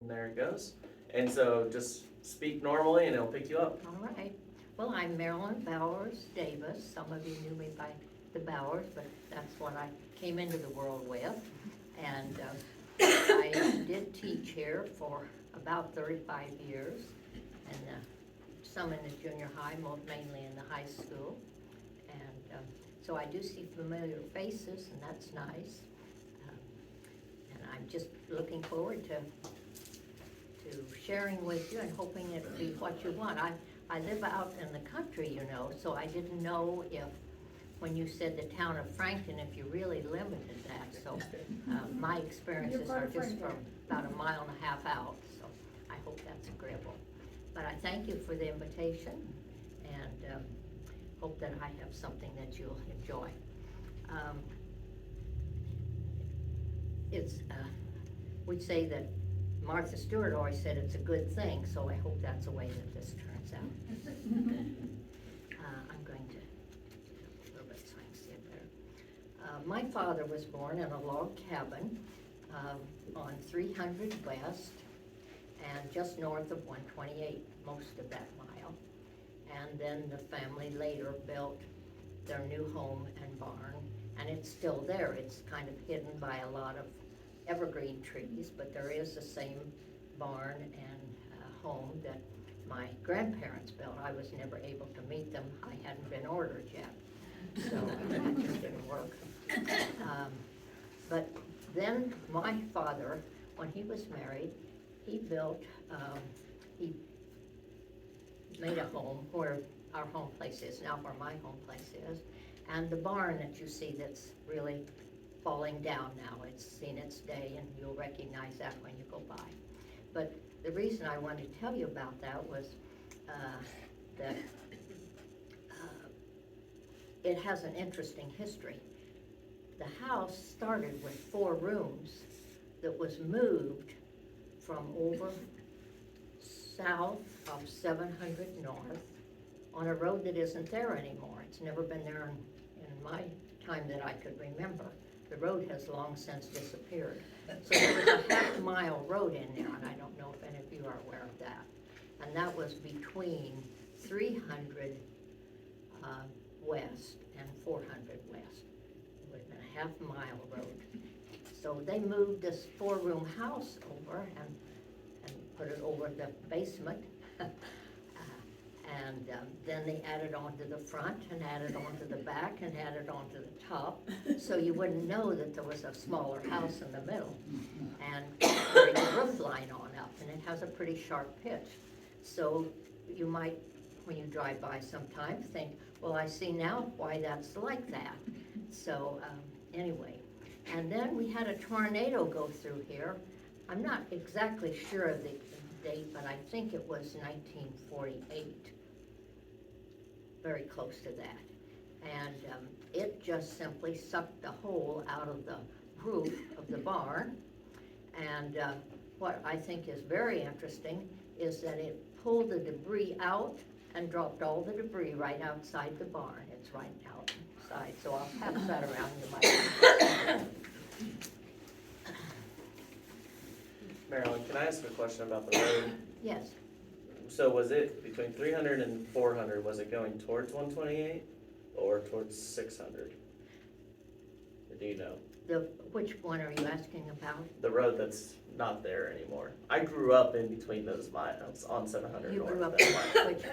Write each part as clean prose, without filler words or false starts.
and there it goes. And so just speak normally and it'll pick you up. All right. Well, I'm Marilyn Bowers Davis. Some of you knew me by the Bowers, but that's what I came into the world with. And I did teach here for about 35 years, and some in the junior high, most mainly in the high school. And so I do see familiar faces, and that's nice. And I'm just looking forward to sharing with you and hoping it'll be what you want. I live out in the country, you know, so I didn't know if, when you said the town of Frankton, if you really limited that. So my experiences are just from about a mile and a half out, so I hope that's agreeable. But I thank you for the invitation, and hope that I have something that you'll enjoy. We say that Martha Stewart always said it's a good thing, so I hope that's the way that this turns out. I'm going to a little bit so I can see it better. My father was born in a log cabin on 300 West and just north of 128, most of that mile. And then the family later built their new home and barn, and it's still there. It's kind of hidden by a lot of evergreen trees, but there is the same barn and home that my grandparents built. I was never able to meet them. I hadn't been ordered yet, so that just didn't work. But then my father, when he was married, he built, he made a home where our home place is, now where my home place is, and the barn that you see that's really falling down now. It's seen its day, and you'll recognize that when you go by. But the reason I wanted to tell you about that was that it has an interesting history. The house started with 4 rooms that was moved from over south of 700 North on a road that isn't there anymore. It's never been there in my time that I could remember. The road has long since disappeared. So there was a half-mile road in there, and I don't know if any of you are aware of that. And that was between 300 West and 400 West. It would have been a half-mile road. So they moved this 4-room house over and put it over the basement. And then they added on to the front and added on to the back and added on to the top, so you wouldn't know that there was a smaller house in the middle. And carried the roof line on up, and it has a pretty sharp pitch. So you might, when you drive by sometime, think, well, I see now why that's like that. So anyway, and then we had a tornado go through here. I'm not exactly sure of the date, but I think it was 1948. Very close to that. And it just simply sucked the hole out of the roof of the barn. And what I think is very interesting is that it pulled the debris out and dropped all the debris right outside the barn. It's right outside, so I'll pass that around. You might. Marilyn, can I ask a question about the road? Yes. So was it between 300 and 400, was it going towards 128 or towards 600? Or do you know? Which one are you asking about? The road that's not there anymore. I grew up in between those miles on 700 You North. grew up That's in why. which?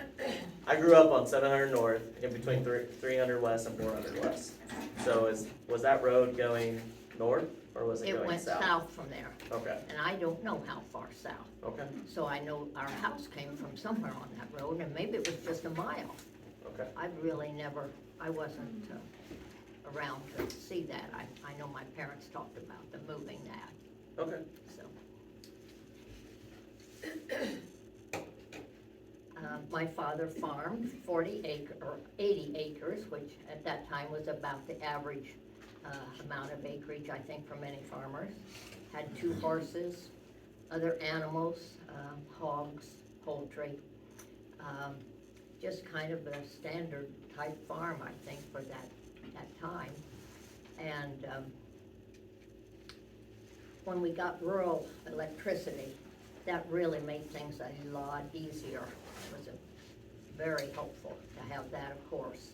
I grew up on 700 North in between 300 West and 400 West. So was that road going north or was it It going went south from there, Okay, and I don't know how far south. okay, So I know our house came from somewhere on that road, and maybe it was just a mile. okay. I really never, I wasn't around to see that. I know my parents talked about them moving that, Okay. so. My father farmed 80 acres, which at that time was about the average amount of acreage, I think, for many farmers. Had 2 horses, other animals, hogs, poultry, just kind of a standard type farm, I think, for that time. And when we got rural electricity, that really made things a lot easier. It was very helpful to have that, of course.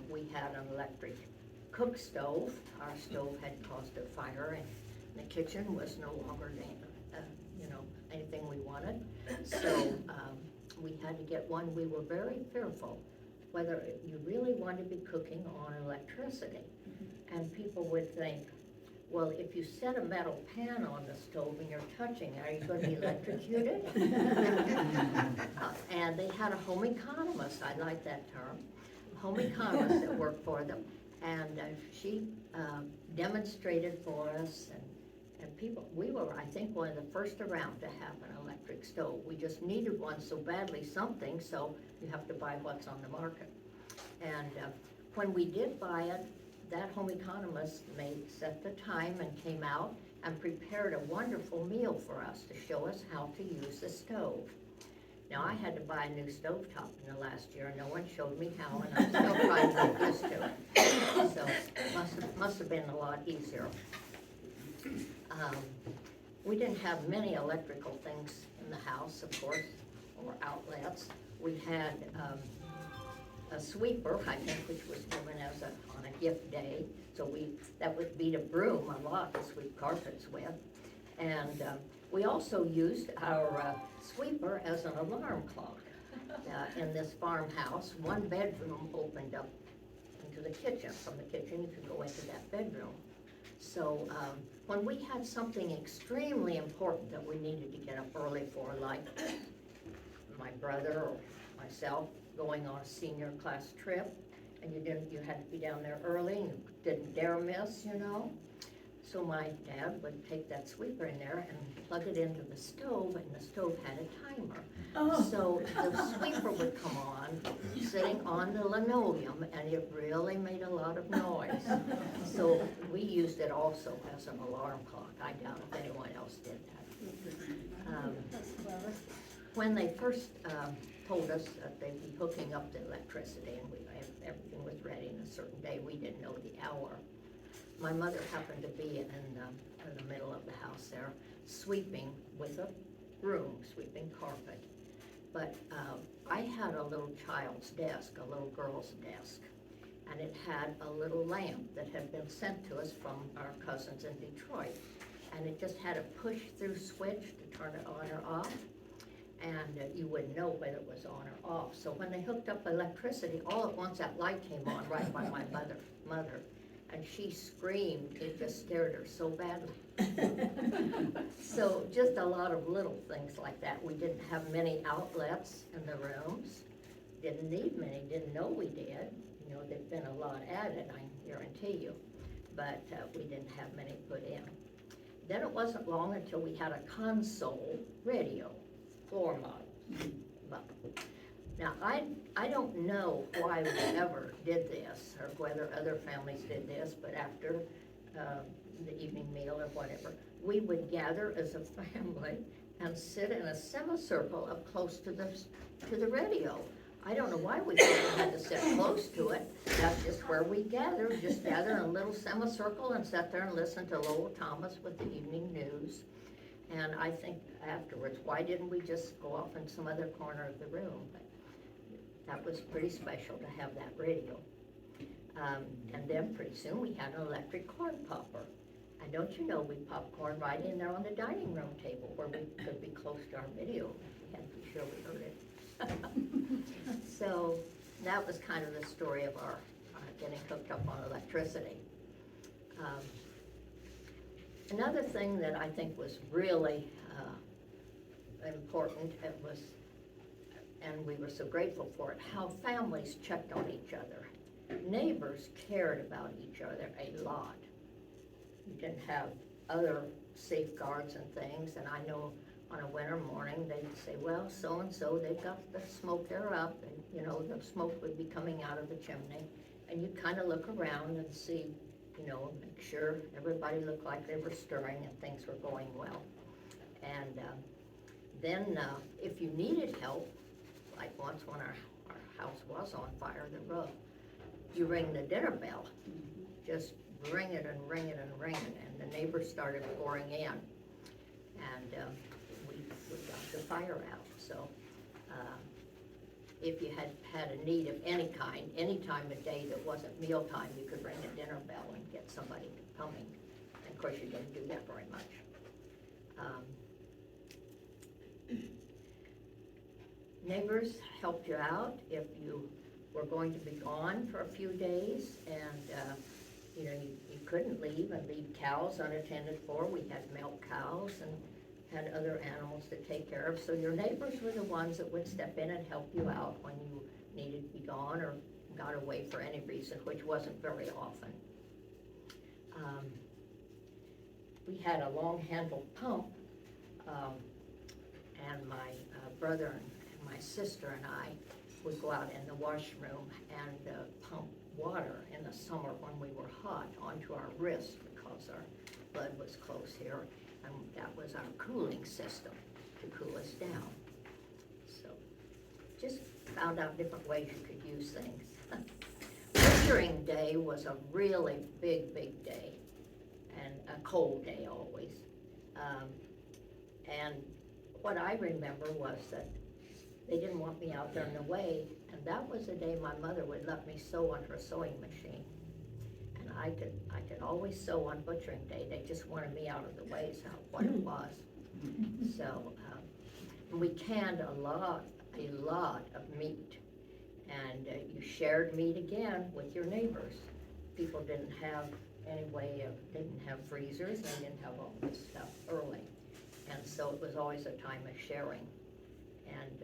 We had an electric cook stove. Our stove had caused a fire, and the kitchen was no longer, anything we wanted. So we had to get one. We were very fearful whether you really wanted to be cooking on electricity. And people would think, well, if you set a metal pan on the stove and you're touching it, are you going to be electrocuted? And they had a home economist, I like that term, home economist that worked for them. And she demonstrated for us, and people, we were, I think, one of the first around to have an electric stove. We just needed one so badly, something, so you have to buy what's on the market. And when we did buy it, that home economist set the time and came out and prepared a wonderful meal for us to show us how to use the stove. Now, I had to buy a new stovetop in the last year, and no one showed me how, and I'm still trying to get used to it. So it must have been a lot easier. We didn't have many electrical things in the house, of course, or outlets. We had a sweeper, I think, which was given as on a gift day. So that would beat a broom a lot to sweep carpets with. And we also used our sweeper as an alarm clock. In this farmhouse, one bedroom opened up into the kitchen. From the kitchen, you could go into that bedroom. So when we had something extremely important that we needed to get up early for, like my brother or myself going on a senior class trip, and you had to be down there early and you didn't dare miss, So my dad would take that sweeper in there and plug it into the stove, and the stove had a timer. Oh. So the sweeper would come on, sitting on the linoleum, and it really made a lot of noise. So we used it also as an alarm clock. I doubt if anyone else did that. When they first told us that they'd be hooking up the electricity, and everything was ready in a certain day, we didn't know the hour. My mother happened to be in the middle of the house there, sweeping with a broom, sweeping carpet. But I had a little child's desk, a little girl's desk, and it had a little lamp that had been sent to us from our cousins in Detroit. And it just had a push-through switch to turn it on or off, and you wouldn't know whether it was on or off. So when they hooked up electricity, all at once that light came on right by my mother. And she screamed, it just scared her so badly. So just a lot of little things like that. We didn't have many outlets in the rooms, didn't need many, didn't know we did. There'd been a lot added, I guarantee you, but we didn't have many put in. Then it wasn't long until we had a console radio, floor model. Now, I don't know why we ever did this, or whether other families did this, but after the evening meal or whatever, we would gather as a family and sit in a semicircle up close to the radio. I don't know why we had to sit close to it. That's just where we gathered, just gather in a little semicircle and sat there and listen to Lowell Thomas with the evening news. And I think afterwards, why didn't we just go off in some other corner of the room? But that was pretty special to have that radio. And then pretty soon we had an electric corn popper. And don't you know, we popped corn right in there on the dining room table where we could be close to our video. We had to be sure we heard it. So that was kind of the story of our getting hooked up on electricity. Another thing that I think was really important, and we were so grateful for it, how families checked on each other. Neighbors cared about each other a lot. You didn't have other safeguards and things, and I know on a winter morning they'd say, well, so-and-so, they've got the smoke, they're up, and the smoke would be coming out of the chimney, and you'd kind of look around and see, make sure everybody looked like they were stirring and things were going well. And then if you needed help, like once when our house was on fire, the roof, you ring the dinner bell. Just ring it and ring it and ring it, and the neighbors started pouring in. And we fire out, so, if you had a need of any kind, any time of day that wasn't mealtime, you could ring a dinner bell and get somebody coming. And of course, you didn't do that very much. Neighbors helped you out if you were going to be gone for a few days, and you couldn't leave cows unattended for. We had milk cows and had other animals to take care of, so your neighbors were the ones that would step in and help you out when you needed to be gone or got away for any reason, which wasn't very often. We had a long-handled pump, and my brother and my sister and I would go out in the washroom and pump water in the summer when we were hot onto our wrist because our blood was close here, and that was our cooling system to cool us down. So just found out different ways you could use things. Wintering day was a really big day, and a cold day always. And what I remember was that they didn't want me out there in the way, and that was the day my mother would let me sew on her sewing machine. And I could always sew on butchering day. They just wanted me out of the way, so what it was. So we canned a lot of meat, and you shared meat again with your neighbors. People didn't have didn't have freezers, they didn't have all this stuff early, and so it was always a time of sharing. And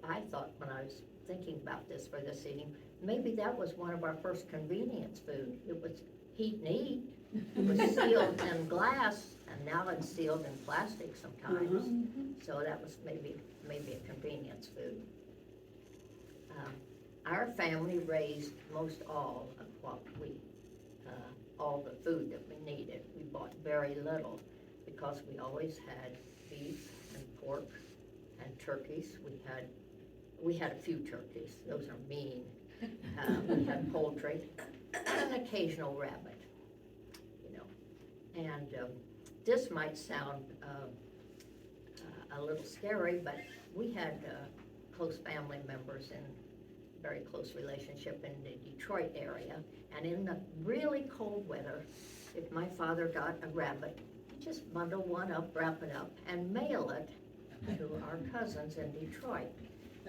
I thought when I was thinking about this for this eating, maybe that was one of our first convenience food. It was heat and eat. It was sealed in glass, and now it's sealed in plastic sometimes. So that was maybe a convenience food. Our family raised most all of what all the food that we needed. We bought very little because we always had beef and pork and turkeys. We had a few turkeys. Those are mean. We had poultry and an occasional rabbit, And this might sound a little scary, but we had close family members in very close relationship in the Detroit area. And in the really cold weather, if my father got a rabbit, he'd just bundle one up, wrap it up, and mail it to our cousins in Detroit,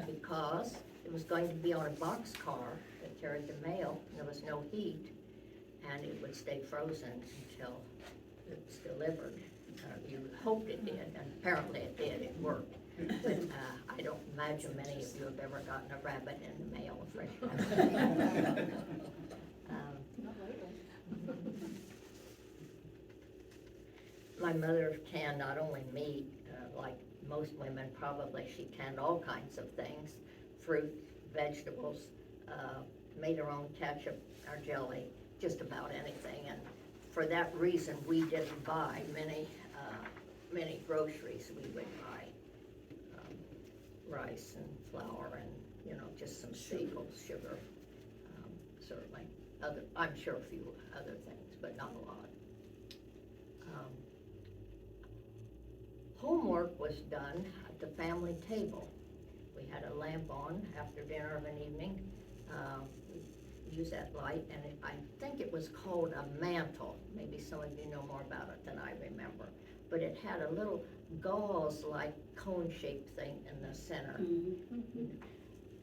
because it was going to be on a boxcar that carried the mail. There was no heat, and it would stay frozen until it was delivered. You hoped it did, and apparently it did. It worked. But I don't imagine many of you have ever gotten a rabbit in the mail, a fresh rabbit. Not lately. My mother canned not only meat, like most women probably, she canned all kinds of things, fruit, vegetables, made her own ketchup or jelly, just about anything. And for that reason, we didn't buy many groceries. We would buy rice and flour and, just some staples, sugar, certainly. I'm sure a few other things, but not a lot. Homework was done at the family table. We had a lamp on after dinner of an evening. We used that light, and I think it was called a mantle. Maybe some of you know more about it than I remember. But it had a little gauze-like cone-shaped thing in the center.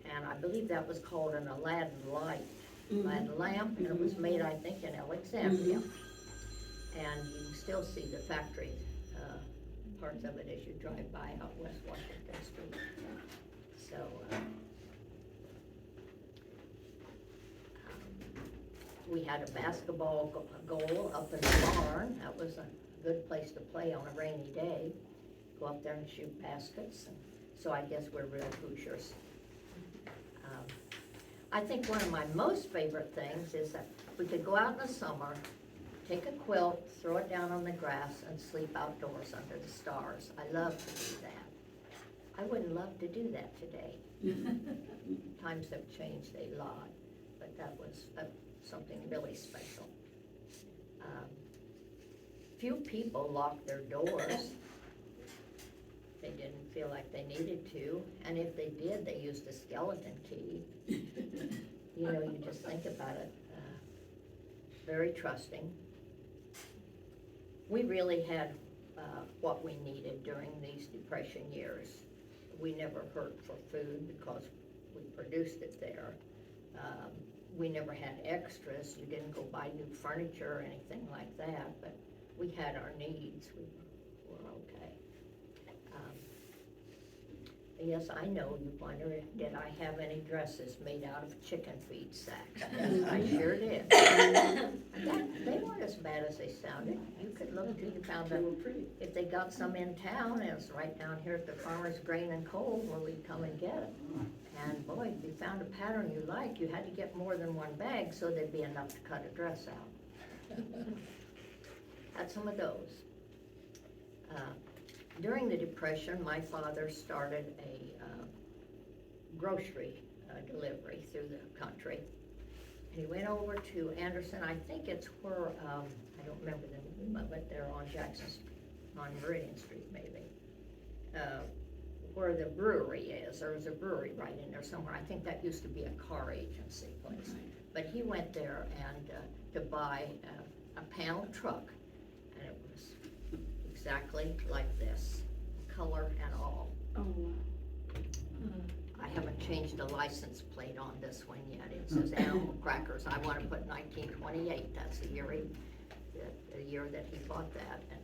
And I believe that was called an Aladdin light, Aladdin lamp, and it was made, I think, in Alexandria. And you can still see the factory parts of it as you drive by out West Washington Street. So, we had a basketball goal up in the barn. That was a good place to play on a rainy day. Go up there and shoot baskets. And so I guess we're real Hoosiers. I think one of my most favorite things is that we could go out in the summer, take a quilt, throw it down on the grass, and sleep outdoors under the stars. I love to do that. I wouldn't love to do that today. Times have changed a lot, but that was something really special. Few people locked their doors. They didn't feel like they needed to, and if they did, they used a skeleton key. You know, you just think about it, very trusting. We really had what we needed during these Depression years. We never hurt for food because we produced it there. We never had extras. You didn't go buy new furniture or anything like that, but we had our needs. We were okay. Yes, I know you wonder, did I have any dresses made out of chicken feed sacks? Yes, I sure did. They weren't as bad as they sounded. You could look till you found them. If they got some in town, it was right down here at the Farmer's Grain and Coal where we'd come and get it. And boy, if you found a pattern you liked, you had to get more than one bag so there'd be enough to cut a dress out. Had some of those. During the Depression, my father started a grocery delivery through the country. And he went over to Anderson, I think it's where, I don't remember the name of it, they're on on Meridian Street maybe, where the brewery is. There was a brewery right in there somewhere. I think that used to be a car agency place. But he went there and to buy a panel truck, and it was exactly like this, color and all. Oh, wow. I haven't changed the license plate on this one yet. It says Animal Crackers. I want to put 1928. That's the year year that he bought that. And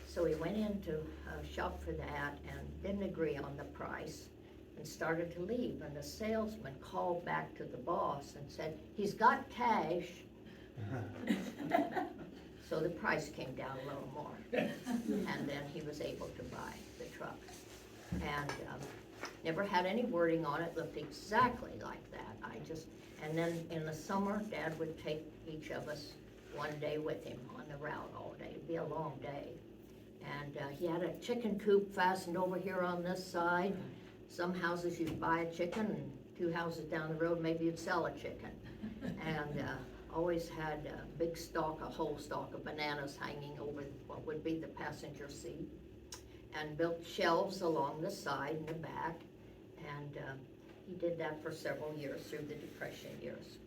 so he went in to shop for that and didn't agree on the price and started to leave. And the salesman called back to the boss and said, "He's got cash." So the price came down a little more, and then he was able to buy the truck. And never had any wording on it, looked exactly like that. And then in the summer, Dad would take each of us one day with him on the route all day. It'd be a long day. And he had a chicken coop fastened over here on this side. Some houses you'd buy a chicken, and 2 houses down the road, maybe you'd sell a chicken. And always had a whole stalk of bananas hanging over what would be the passenger seat, and built shelves along the side and the back, and he did that for several years through the Depression years.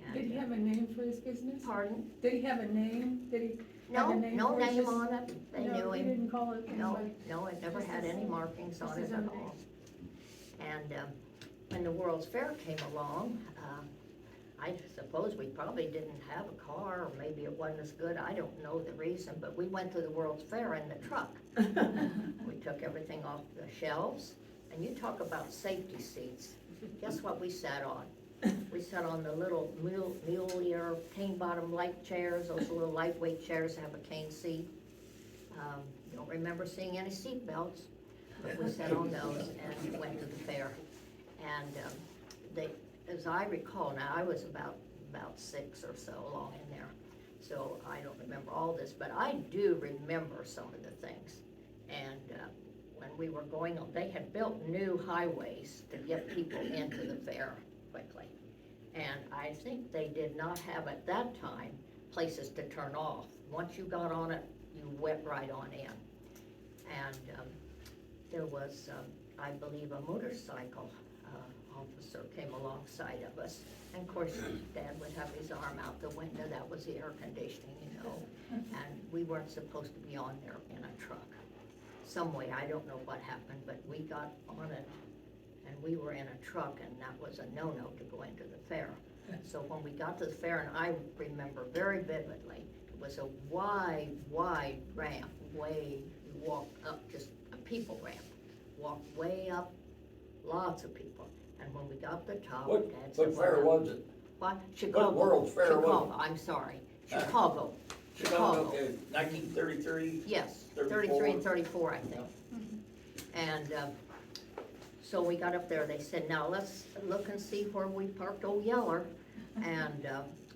And, Did he have a name for his business? Pardon? Did he have a name? Did he have No, a name no for his name on it, they knew No, he him. didn't call it No, anybody? no, it never Just had his any own- markings just on his it at own all. name. And when the World's Fair came along, I suppose we probably didn't have a car, or maybe it wasn't as good, I don't know the reason, but we went to the World's Fair in the truck. We took everything off the shelves, and you talk about safety seats. Guess what we sat on? We sat on the little mule-ear, cane-bottom light chairs, those little lightweight chairs that have a cane seat. Don't remember seeing any seat belts, but we sat on those and went to the fair. And as I recall, now I was about 6 or so along in there, so I don't remember all this, but I do remember some of the things. And when we were going on, they had built new highways to get people into the fair quickly. And I think they did not have at that time places to turn off. Once you got on it, you went right on in. And there was, I believe, a motorcycle officer came alongside of us. And of course, Dad would have his arm out the window. That was the air conditioning, you know. And we weren't supposed to be on there in a truck. Some way, I don't know what happened, but we got on it and we were in a truck, and that was a no-no to go into the fair. So when we got to the fair, and I remember very vividly, it was a wide ramp, you walked up, just a people ramp, walked way up, lots of people. And when we got to the top, Dad said, What fair was it? What? Chicago. World's Fair was it? Chicago, I'm sorry, Chicago. Okay, 1933? Yes, 34. 33 and 34, I think. And so we got up there, they said, now let's look and see where we parked Old Yeller. And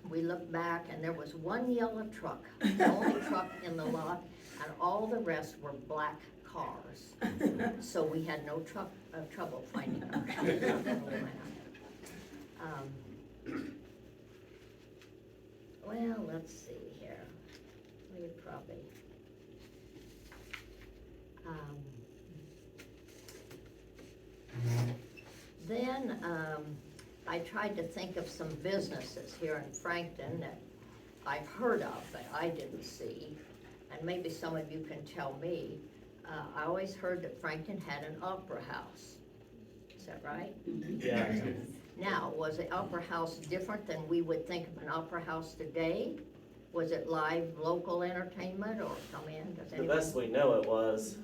we looked back, and there was one yellow truck, the only truck in the lot, and all the rest were black cars. So we had no trouble finding them. Well, let's see here. We probably, Then, I tried to think of some businesses here in Frankton that I've heard of, but I didn't see, and maybe some of you can tell me. I always heard that Frankton had an opera house. Is that right? Yeah, Now, was the opera house different than we would think of an opera house today? Was it live local entertainment or come in? Does the anyone? best we know it was,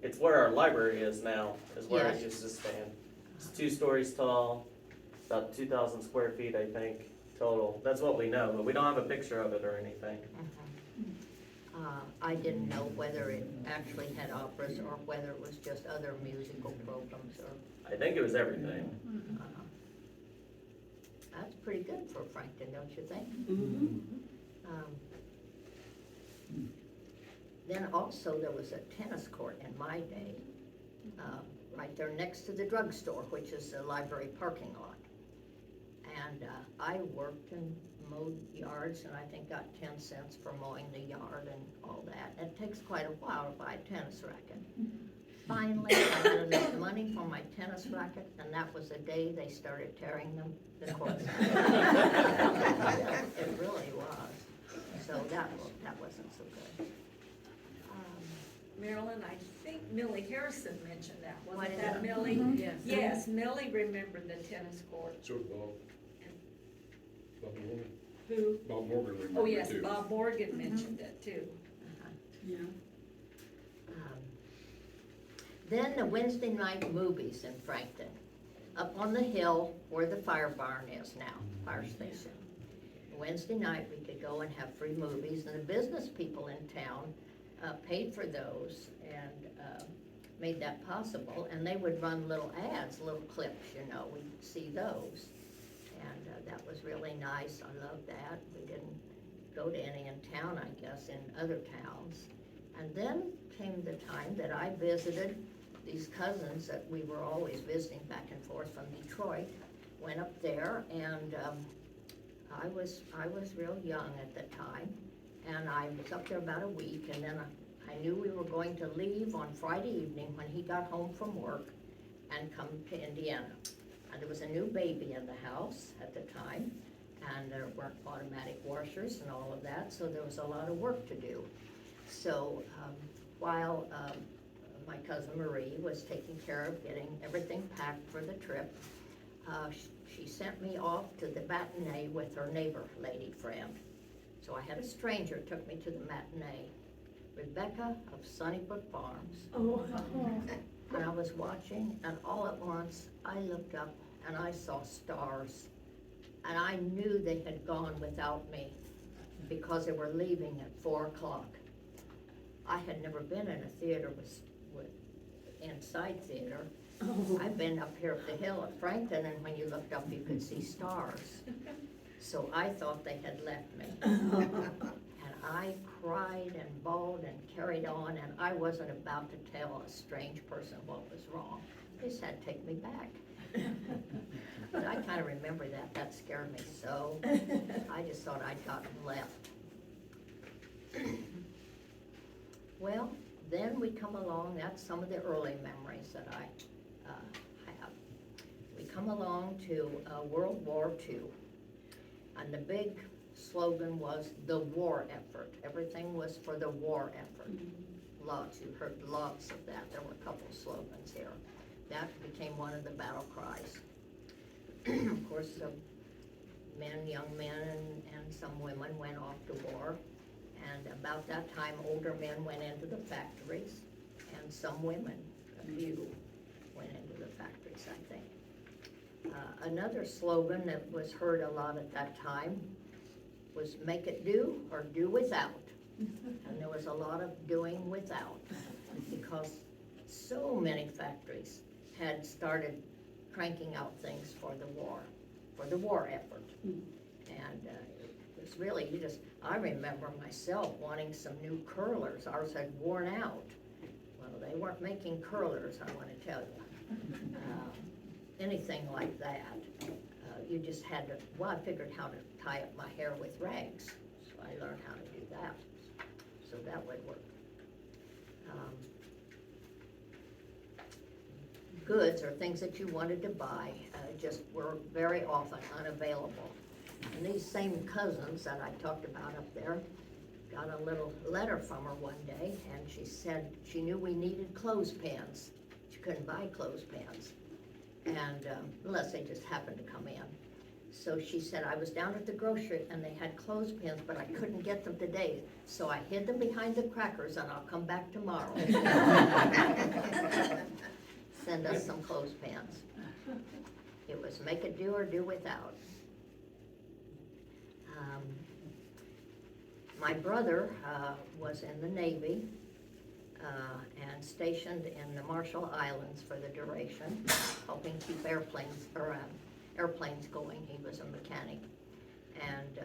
it's where our library is now, is where Yes. it used to stand. It's 2 stories tall, about 2,000 square feet, I think, total. That's what we know, but we don't have a picture of it or anything. I didn't know whether it actually had operas or whether it was just other musical programs or, I think it was everything. that's pretty good for Frankton, don't you think? Then also there was a tennis court in my day, right there next to the drugstore, which is the library parking lot. And I worked and mowed yards, and I think got 10 cents for mowing the yard and all that. It takes quite a while to buy a tennis racket. Finally, I had enough money for my tennis racket, and that was the day they started tearing the courts. It really was. So that wasn't so good. Marilyn, I think Millie Harrison mentioned that, What wasn't is that it? Millie? Yes. Yes, Millie remembered the tennis court. So Bob Morgan. Who? Bob Morgan remembered Oh, yes, too. Bob Morgan mentioned it too. Yeah. Then the Wednesday night movies in Frankton, up on the hill where the fire barn is now, fire station. Wednesday night, we could go and have free movies, and the business people in town paid for those and made that possible, and they would run little ads, little clips, you know, we'd see those. And that was really nice, I loved that. We didn't go to any in town, I guess, in other towns. And then came the time that I visited these cousins that we were always visiting back and forth from Detroit. Went up there, and I was real young at the time, and I was up there about a week, and then I knew we were going to leave on Friday evening when he got home from work and come to Indiana. And there was a new baby in the house at the time, and there weren't automatic washers and all of that, so there was a lot of work to do. So while my cousin Marie was taking care of getting everything packed for the trip, she sent me off to the matinee with her neighbor lady friend. So I had a stranger took me to the matinee, Rebecca of Sunnybrook Farms. Oh. And I was watching, and all at once I looked up and I saw stars, and I knew they had gone without me because they were leaving at 4 o'clock. I had never been in a theater with inside theater. Oh. I've been up here at the hill at Frankton, and when you looked up, you could see stars. So I thought they had left me. And I cried and bawled and carried on, and I wasn't about to tell a strange person what was wrong. They said, take me back. But I kind of remember that. That scared me so. I just thought I'd gotten left. Well, then we come along, that's some of the early memories that I have. We come along to World War II, and the big slogan was the war effort. Everything was for the war effort. Lots, you heard lots of that. There were a couple slogans here. That became one of the battle cries. Of course, the men, young men, and some women went off to war. And about that time, older men went into the factories, and some women, a few, went into the factories, I think. Another slogan that was heard a lot at that time was make it do or do without. And there was a lot of doing without, because so many factories had started cranking out things for the war effort. And it was really, I remember myself wanting some new curlers. Ours had worn out. Well, they weren't making curlers, I want to tell you. Anything like that. You just had to, well, I figured how to tie up my hair with rags. So I learned how to do that. So that would work. goods or things that you wanted to buy, just were very often unavailable. And these same cousins that I talked about up there got a little letter from her one day, and she said she knew we needed clothespins. She couldn't buy clothespins, and unless they just happened to come in. So she said, I was down at the grocery and they had clothespins, but I couldn't get them today. So I hid them behind the crackers and I'll come back tomorrow. Send us some clothespins. It was make it do or do without. My brother was in the Navy and stationed in the Marshall Islands for the duration, helping keep airplanes going. He was a mechanic. And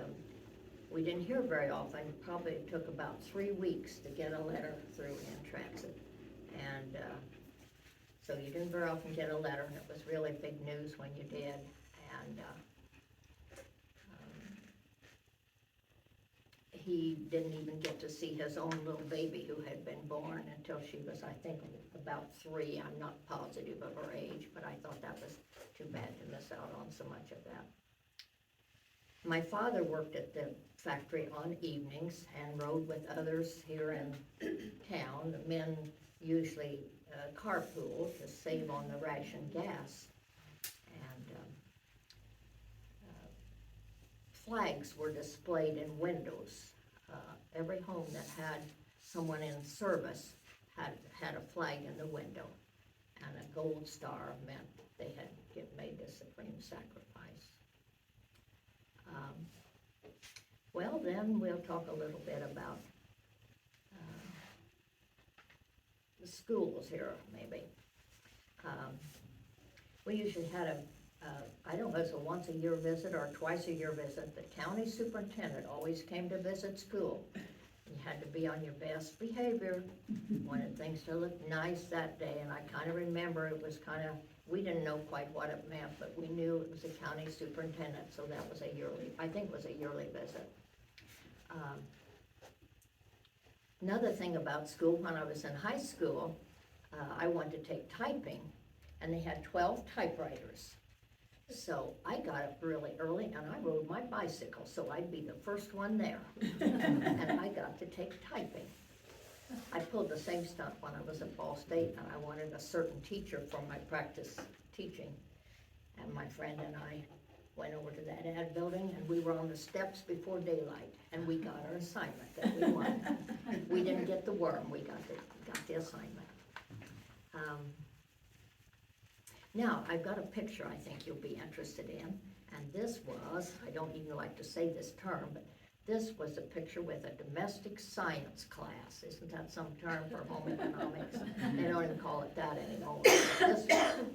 we didn't hear very often. Probably it took about 3 weeks to get a letter through in transit. And so you didn't very often get a letter, and it was really big news when you did. And he didn't even get to see his own little baby who had been born until she was, I think, about 3. I'm not positive of her age, but I thought that was too bad to miss out on so much of that. My father worked at the factory on evenings and rode with others here in town. The men usually carpool to save on the ration gas. And flags were displayed in windows. Every home that had someone in service had a flag in the window, and a gold star meant they had made the supreme sacrifice. Well, then we'll talk a little bit about the schools here, maybe. We usually had I don't know if it was a once a year visit or a twice a year visit. The county superintendent always came to visit school. You had to be on your best behavior, wanted things to look nice that day, and I kind of remember it was kind of, we didn't know quite what it meant, but we knew it was a county superintendent, so that was a yearly, I think it was a yearly visit. Another thing about school, when I was in high school, I wanted to take typing, and they had 12 typewriters. So I got up really early and I rode my bicycle, so I'd be the first one there. And I got to take typing. I pulled the same stunt when I was at Ball State, and I wanted a certain teacher for my practice teaching. And my friend and I went over to that ad building, and we were on the steps before daylight, and we got our assignment that we wanted. We didn't get the worm, we got the assignment. Now, I've got a picture I think you'll be interested in, and this was, I don't even like to say this term, but this was a picture with a domestic science class. Isn't that some term for home economics? They don't even call it that anymore.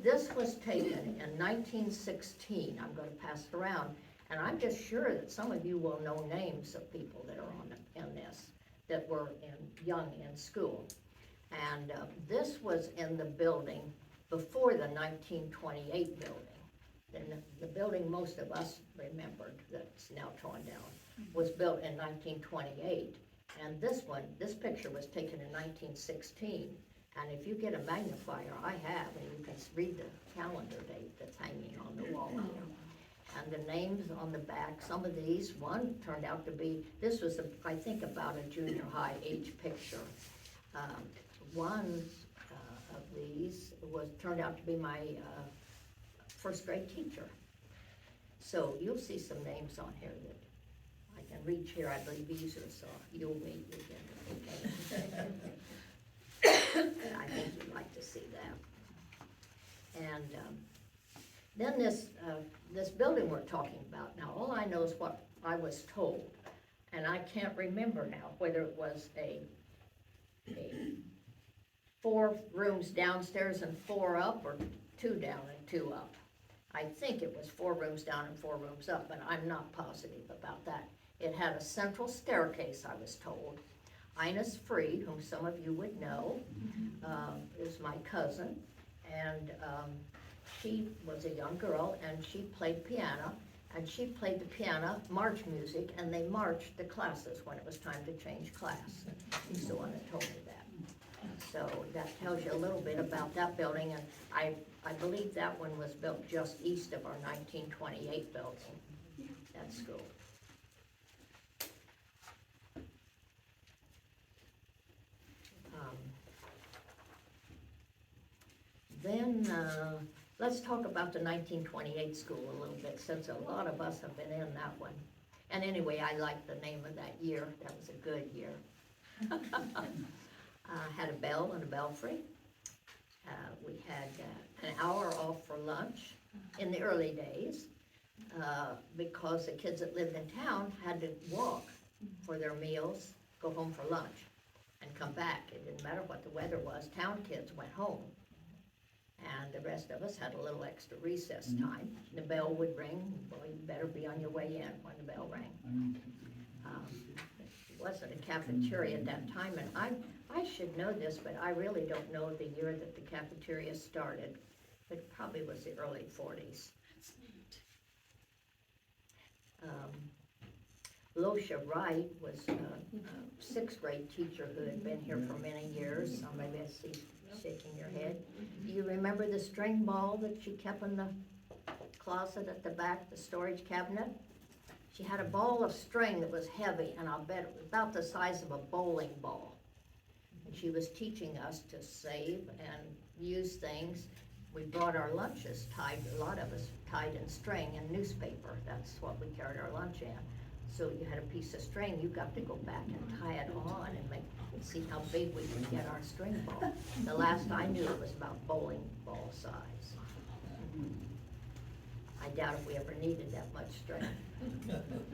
This was taken in 1916. I'm going to pass it around, and I'm just sure that some of you will know names of people that are in this, that were young in school. And this was in the building before the 1928 building. Then the building most of us remembered, that's now torn down, was built in 1928. And this picture was taken in 1916. And if you get a magnifier, I have, and you can read the calendar date that's hanging on the wall here. And the names on the back, some of these, one turned out to be, this was, I think, about a junior high age picture. One of these turned out to be my first grade teacher. So you'll see some names on here that I can reach here, I believe these are, so you'll meet again. Okay. I think you'd like to see that. And then this building we're talking about, now all I know is what I was told, and I can't remember now whether it was a 4 rooms downstairs and 4 up, or 2 down and 2 up. I think it was 4 rooms down and 4 rooms up, but I'm not positive about that. It had a central staircase, I was told. Ines Freed, whom some of you would know, is my cousin, and she was a young girl, and she played piano, and she played the piano march music, and they marched the classes when it was time to change class. She's the one that told me that. So that tells you a little bit about that building, and I believe that one was built just east of our 1928 building, that school. Then, let's talk about the 1928 school a little bit, since a lot of us have been in that one. And anyway, I like the name of that year, that was a good year. Had a bell and a belfry. We had an hour off for lunch in the early days, because the kids that lived in town had to walk for their meals, go home for lunch, and come back. It didn't matter what the weather was, town kids went home. And the rest of us had a little extra recess time. The bell would ring, well, you better be on your way in when the bell rang. It wasn't a cafeteria at that time, and I should know this, but I really don't know the year that the cafeteria started. It probably was the early 40s. That's neat. Losha Wright was a sixth grade teacher who had been here for many years. Somebody I see shaking your head. Do you remember the string ball that she kept in the closet at the back, the storage cabinet? She had a ball of string that was heavy, and I'll bet it was about the size of a bowling ball. And she was teaching us to save and use things. We brought our lunches tied, a lot of us tied in string and newspaper. That's what we carried our lunch in. So you had a piece of string, you got to go back and tie it on and see how big we could get our string ball. The last I knew, it was about bowling ball size. I doubt if we ever needed that much string.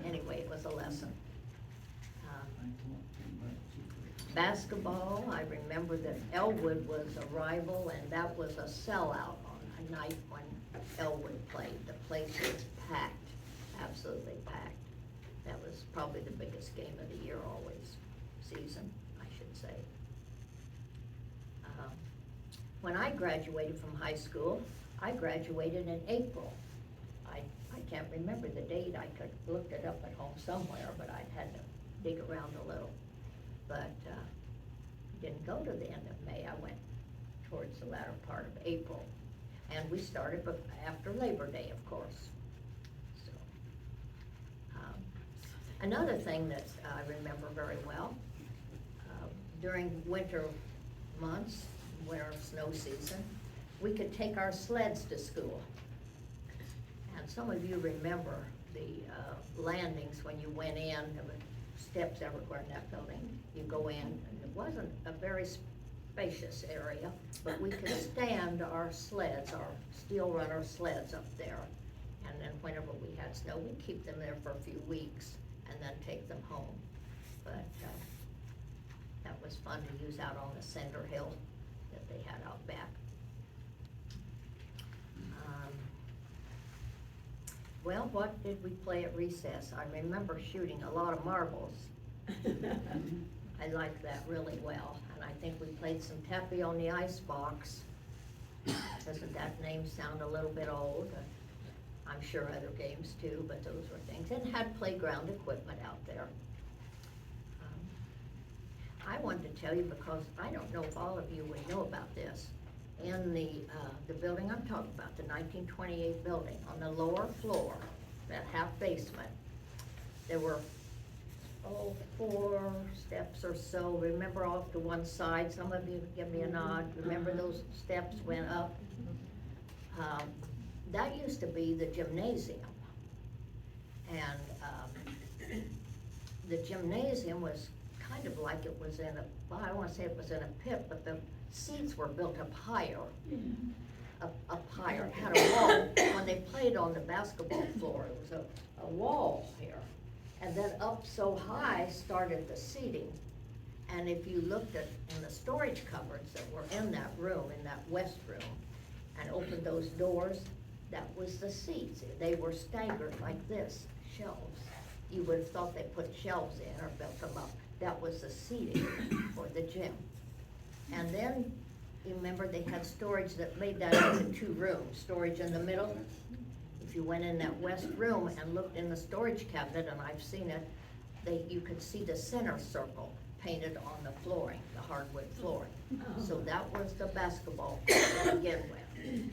Anyway, it was a lesson. Basketball, I remember that Elwood was a rival, and that was a sellout on a night when Elwood played. The place was packed, absolutely packed. That was probably the biggest game of the year always, season, I should say. When I graduated from high school, I graduated in April. I can't remember the date. I could looked it up at home somewhere, but I'd had to dig around a little. But didn't go to the end of May. I went towards the latter part of April. And we started after Labor Day, of course. So, another thing that I remember very well, during winter months, winter snow season, we could take our sleds to school. And some of you remember the landings when you went in. There were steps everywhere in that building. You go in, and it wasn't a very spacious area, but we could stand our sleds, our steel runner sleds up there. And then whenever we had snow, we'd keep them there for a few weeks and then take them home. But that was fun to use out on the cinder hill that they had out back. Well, what did we play at recess? I remember shooting a lot of marbles. I liked that really well, and I think we played some tappy on the ice box. Doesn't that name sound a little bit old? I'm sure other games too, but those were things, and had playground equipment out there. I wanted to tell you, because I don't know if all of you would know about this. In the building I'm talking about, the 1928 building, on the lower floor, that half basement, there were 4 steps or so. Remember, off to one side, some of you give me a nod, remember those steps went up? That used to be the gymnasium. And the gymnasium was kind of like it was in a, well, I don't want to say it was in a pit, but the seats were built up higher. Up higher. It had a wall. When they played on the basketball floor, it was a wall here. And then up so high started the seating. And if you looked in the storage cupboards that were in that room, in that west room, and opened those doors, that was the seats. They were staggered like this, shelves. You would have thought they put shelves in or built them up. That was the seating for the gym. And then, you remember, they had storage that made that into 2 rooms, storage in the middle. If you went in that west room and looked in the storage cabinet, and I've seen it, you could see the center circle, painted on the flooring, the hardwood flooring. So that was the basketball court to begin with.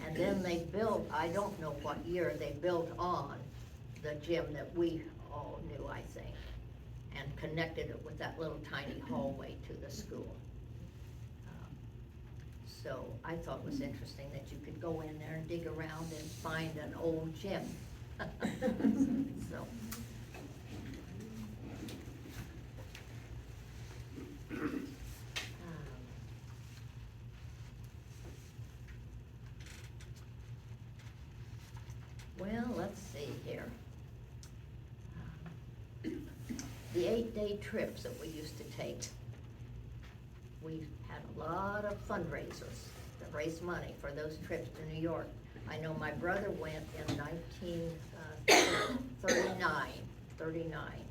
And then they built, I don't know what year, they built on the gym that we all knew, I think, and connected it with that little tiny hallway to the school. So I thought it was interesting that you could go in there and dig around and find an old gym. So. Well, let's see here. The 8-day trips that we used to take, we had a lot of fundraisers to raise money for those trips to New York. I know my brother went in 1939,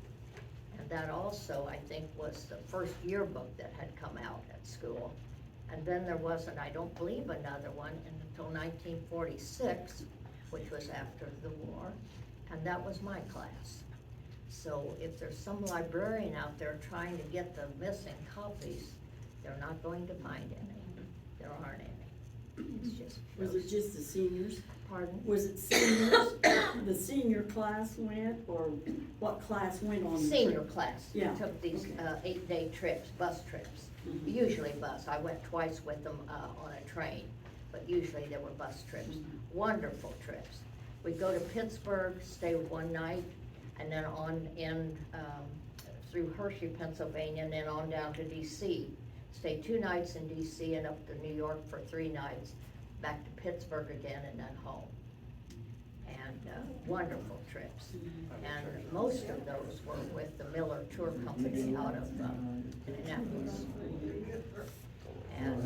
and that also, I think, was the first yearbook that had come out at school. And then there wasn't, I don't believe, another one until 1946, which was after the war, and that was my class. So if there's some librarian out there trying to get the missing copies, they're not going to find any. There aren't any. It's just. Was it just the seniors? Pardon? Was it seniors? The senior class went, or what class went on the trip? Senior class. Yeah, Took these okay. 8-day trips, bus trips. Mhm. Usually bus. I went twice with them on a train, but usually there were bus trips. Wonderful trips. We'd go to Pittsburgh, stay one night, and then on in through Hershey, Pennsylvania, and then on down to DC. Stay 2 nights in DC and up to New York for 3 nights, back to Pittsburgh again and then home. And wonderful trips. And most of those were with the Miller Tour Company out of Indianapolis. And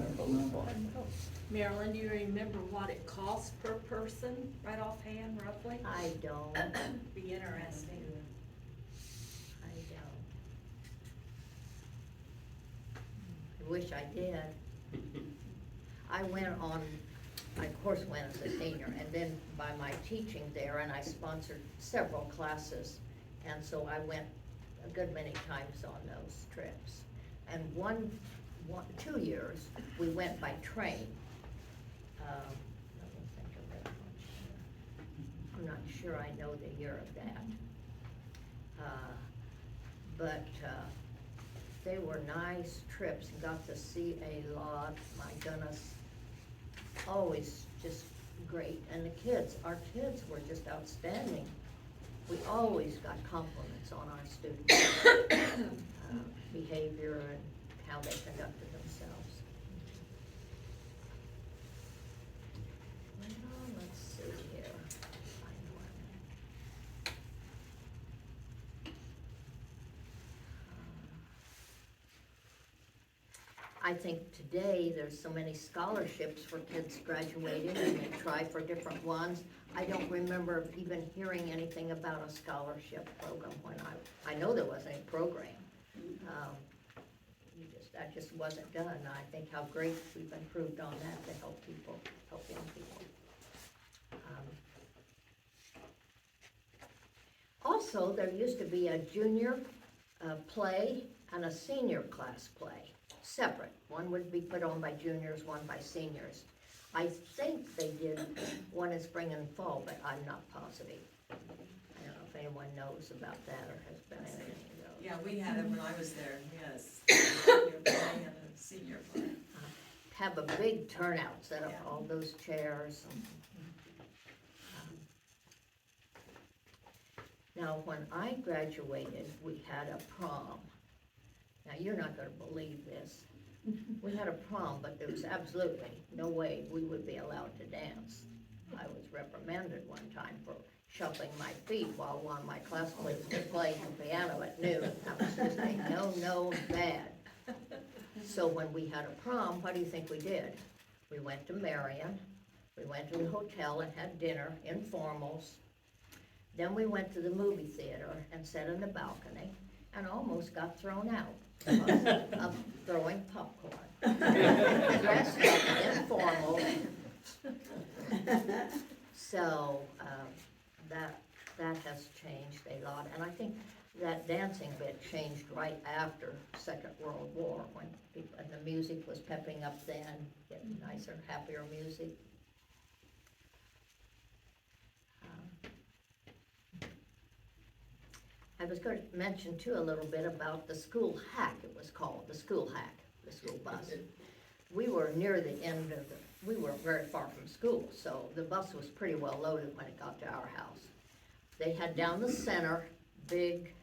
Marilyn, do you remember what it cost per person, right offhand, roughly? I don't. Be interesting. I wish I did. I went on, I of course went as a senior, and then by my teaching there, and I sponsored several classes, and so I went a good many times on those trips. And 2 years, we went by train. Let me think of that one here. I'm not sure I know the year of that. But they were nice trips, and got to see a lot, my goodness, always just great. And the kids, our kids were just outstanding. We always got compliments on our students' behavior and how they conducted themselves. Well, let's see here. Find one. I think today there's so many scholarships for kids graduating, and they try for different ones. I don't remember even hearing anything about a scholarship program when I know there wasn't a program. That just wasn't done, and I think how great we've improved on that to help people, help young people. Also, there used to be a junior play and a senior class play, separate. One would be put on by juniors, one by seniors. I think they did one in spring and fall, but I'm not positive. I don't know if anyone knows about that or has been in any of those. Yeah, we had it when I was there, yes. Senior play and a senior play. Have a big turnout, set up all those chairs. Now, when I graduated, we had a prom. Now, you're not gonna believe this. We had a prom, but there was absolutely no way we would be allowed to dance. I was reprimanded one time for shuffling my feet while one of my classmates was playing the piano at noon. That was just a no, bad. So when we had a prom, what do you think we did? We went to Marion, we went to the hotel and had dinner, informals. Then we went to the movie theater and sat in the balcony and almost got thrown out because of throwing popcorn. Dressed up informal. So that has changed a lot, and I think that dancing bit changed right after Second World War, when people, and the music was pepping up then, getting nicer, happier music. I was going to mention too a little bit about the school hack, it was called, the school hack, the school bus. We were near the end of we weren't very far from school, so the bus was pretty well loaded when it got to our house. They had down the center, big,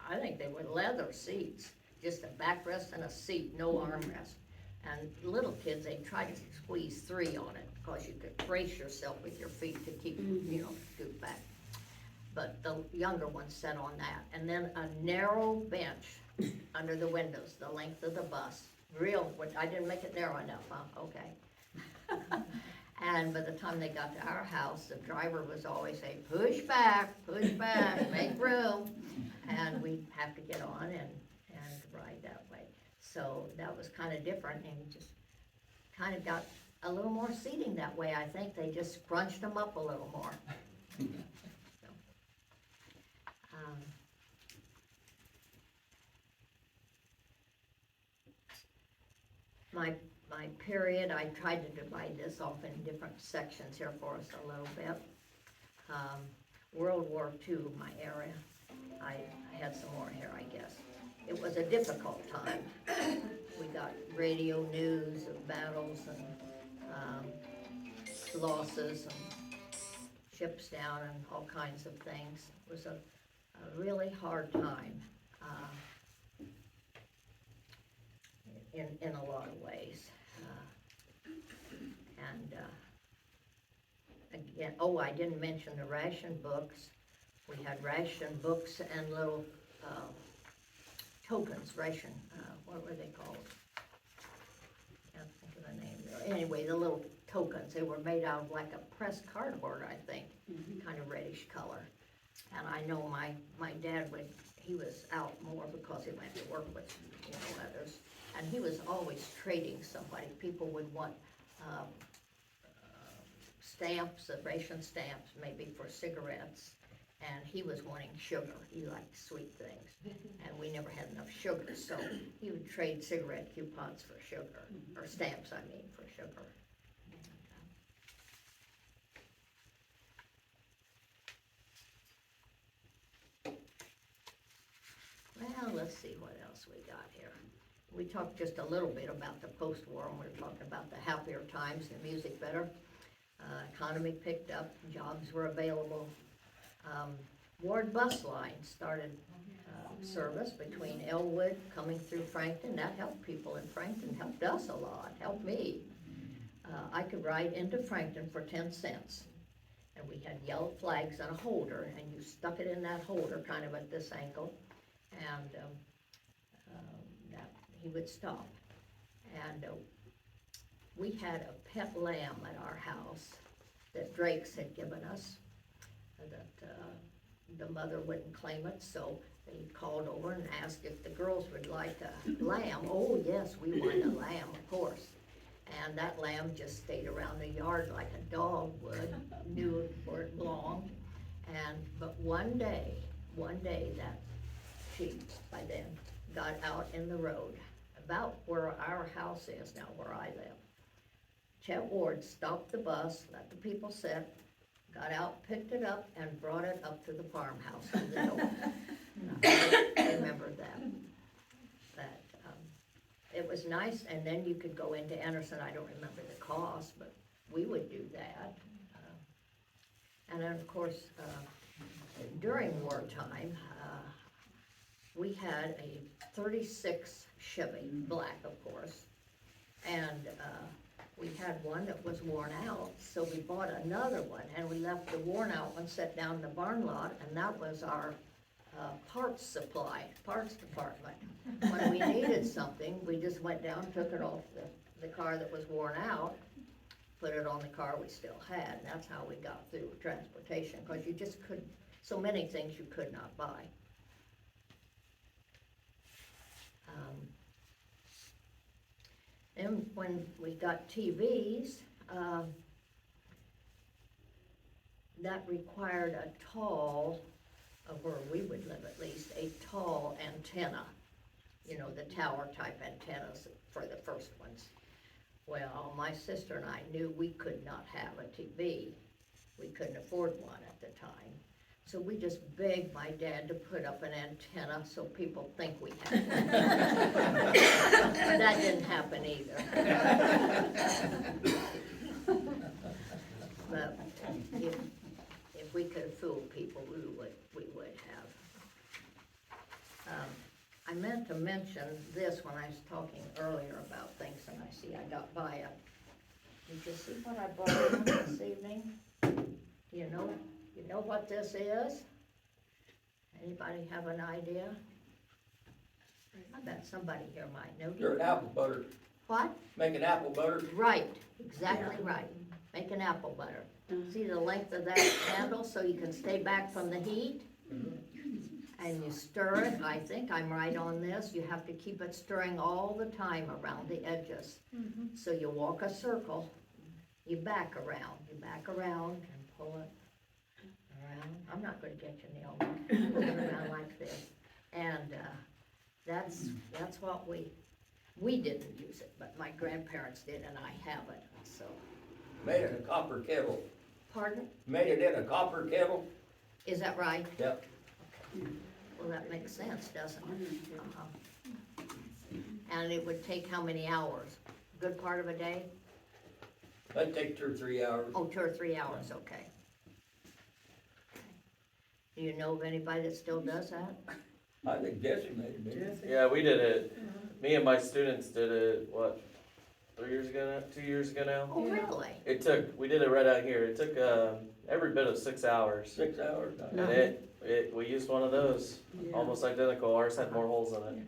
I think they were leather seats, just a backrest and a seat, no armrest. And little kids, they tried to squeeze 3 on it, because you could brace yourself with your feet to keep, scoot back. But the younger ones sat on that, and then a narrow bench under the windows, the length of the bus. I didn't make it narrow enough, huh? Okay. And by the time they got to our house, the driver was always saying, push back, make room. And we'd have to get on and ride that way. So that was kind of different, and just kind of got a little more seating that way, I think. They just scrunched them up a little more. So, my period, I tried to divide this off in different sections here for us a little bit. World War II, my area, I had some more here, I guess. It was a difficult time. We got radio news of battles and losses and ships down and all kinds of things. It was a really hard time in a lot of ways. Again, I didn't mention the ration books. We had ration books and little tokens, what were they called? Can't think of the name. Anyway, the little tokens, they were made out of like a pressed cardboard, I think, kind of reddish color. And I know my dad he was out more because he went to work with, others. And he was always trading somebody. People would want stamps, ration stamps, maybe for cigarettes. And he was wanting sugar. He liked sweet things. And we never had enough sugar, so he would trade cigarette coupons for sugar, or stamps, I mean, for sugar. Well, let's see what else we got here. We talked just a little bit about the post-war, and we were talking about the happier times, the music better. Economy picked up, jobs were available. Ward Bus Line started service between Elwood coming through Frankton. That helped people in Frankton, helped us a lot, helped me. I could ride into Frankton for 10 cents. And we had yellow flags and a holder, and you stuck it in that holder kind of at this angle, and he would stop. And we had a pet lamb at our house that Drake's had given us, that the mother wouldn't claim it, so they called over and asked if the girls would like a lamb. Oh yes, we wanted a lamb, of course. And that lamb just stayed around the yard like a dog would, knew where it belonged. But one day that sheep by then got out in the road, about where our house is now, where I live. Chet Ward stopped the bus, let the people sit, got out, picked it up, and brought it up to the farmhouse to the door. I remember that. It was nice, and then you could go into Anderson. I don't remember the cost, but we would do that. And then, of course, during wartime, we had a 36 Chevy, black, of course, and we had one that was worn out, so we bought another one, and we left the worn out one set down in the barn lot, and that was our parts department. When we needed something, we just went down, took it off the car that was worn out, put it on the car we still had, and that's how we got through transportation, because you just couldn't, so many things you could not buy. Then when we got TVs, that required a tall where we would live at least, a tall antenna. You know, the tower type antennas for the first ones. Well, my sister and I knew we could not have a TV. We couldn't afford one at the time. So we just begged my dad to put up an antenna so people think we had one. That didn't happen either. But if we could have fooled people, we would have. I meant to mention this when I was talking earlier about things, and I see I got by it. Did you see what I brought in this evening? You know what this is? Anybody have an idea? I bet somebody here might know. You're an apple butter, What? making apple butter. Right, exactly right. Make an apple butter. See the length of that handle so you can stay back from the heat? And you stir it, I think I'm right on this, you have to keep it stirring all the time around the edges. So you walk a circle, you back around and pull it around. I'm not gonna get you, Neil. Pull it around like this. And, that's what we didn't use it, but my grandparents did and I have it, so. Made it in a copper kettle. Pardon? Made it in a copper kettle. Is that right? Yep. Well, that makes sense, doesn't it? Uh-huh. And it would take how many hours? Good part of a day? That'd take 2 or 3 hours. Oh, 2 or 3 hours, okay. Do you know of anybody that still does that? I think Jesse made it, didn't he? Yeah, we did it. Me and my students did it, what, 3 years ago now, 2 years ago now? Oh, really? We did it right out here. It took, every bit of 6 hours. 6 hours. And we used one of those, almost identical. Ours had more holes in it.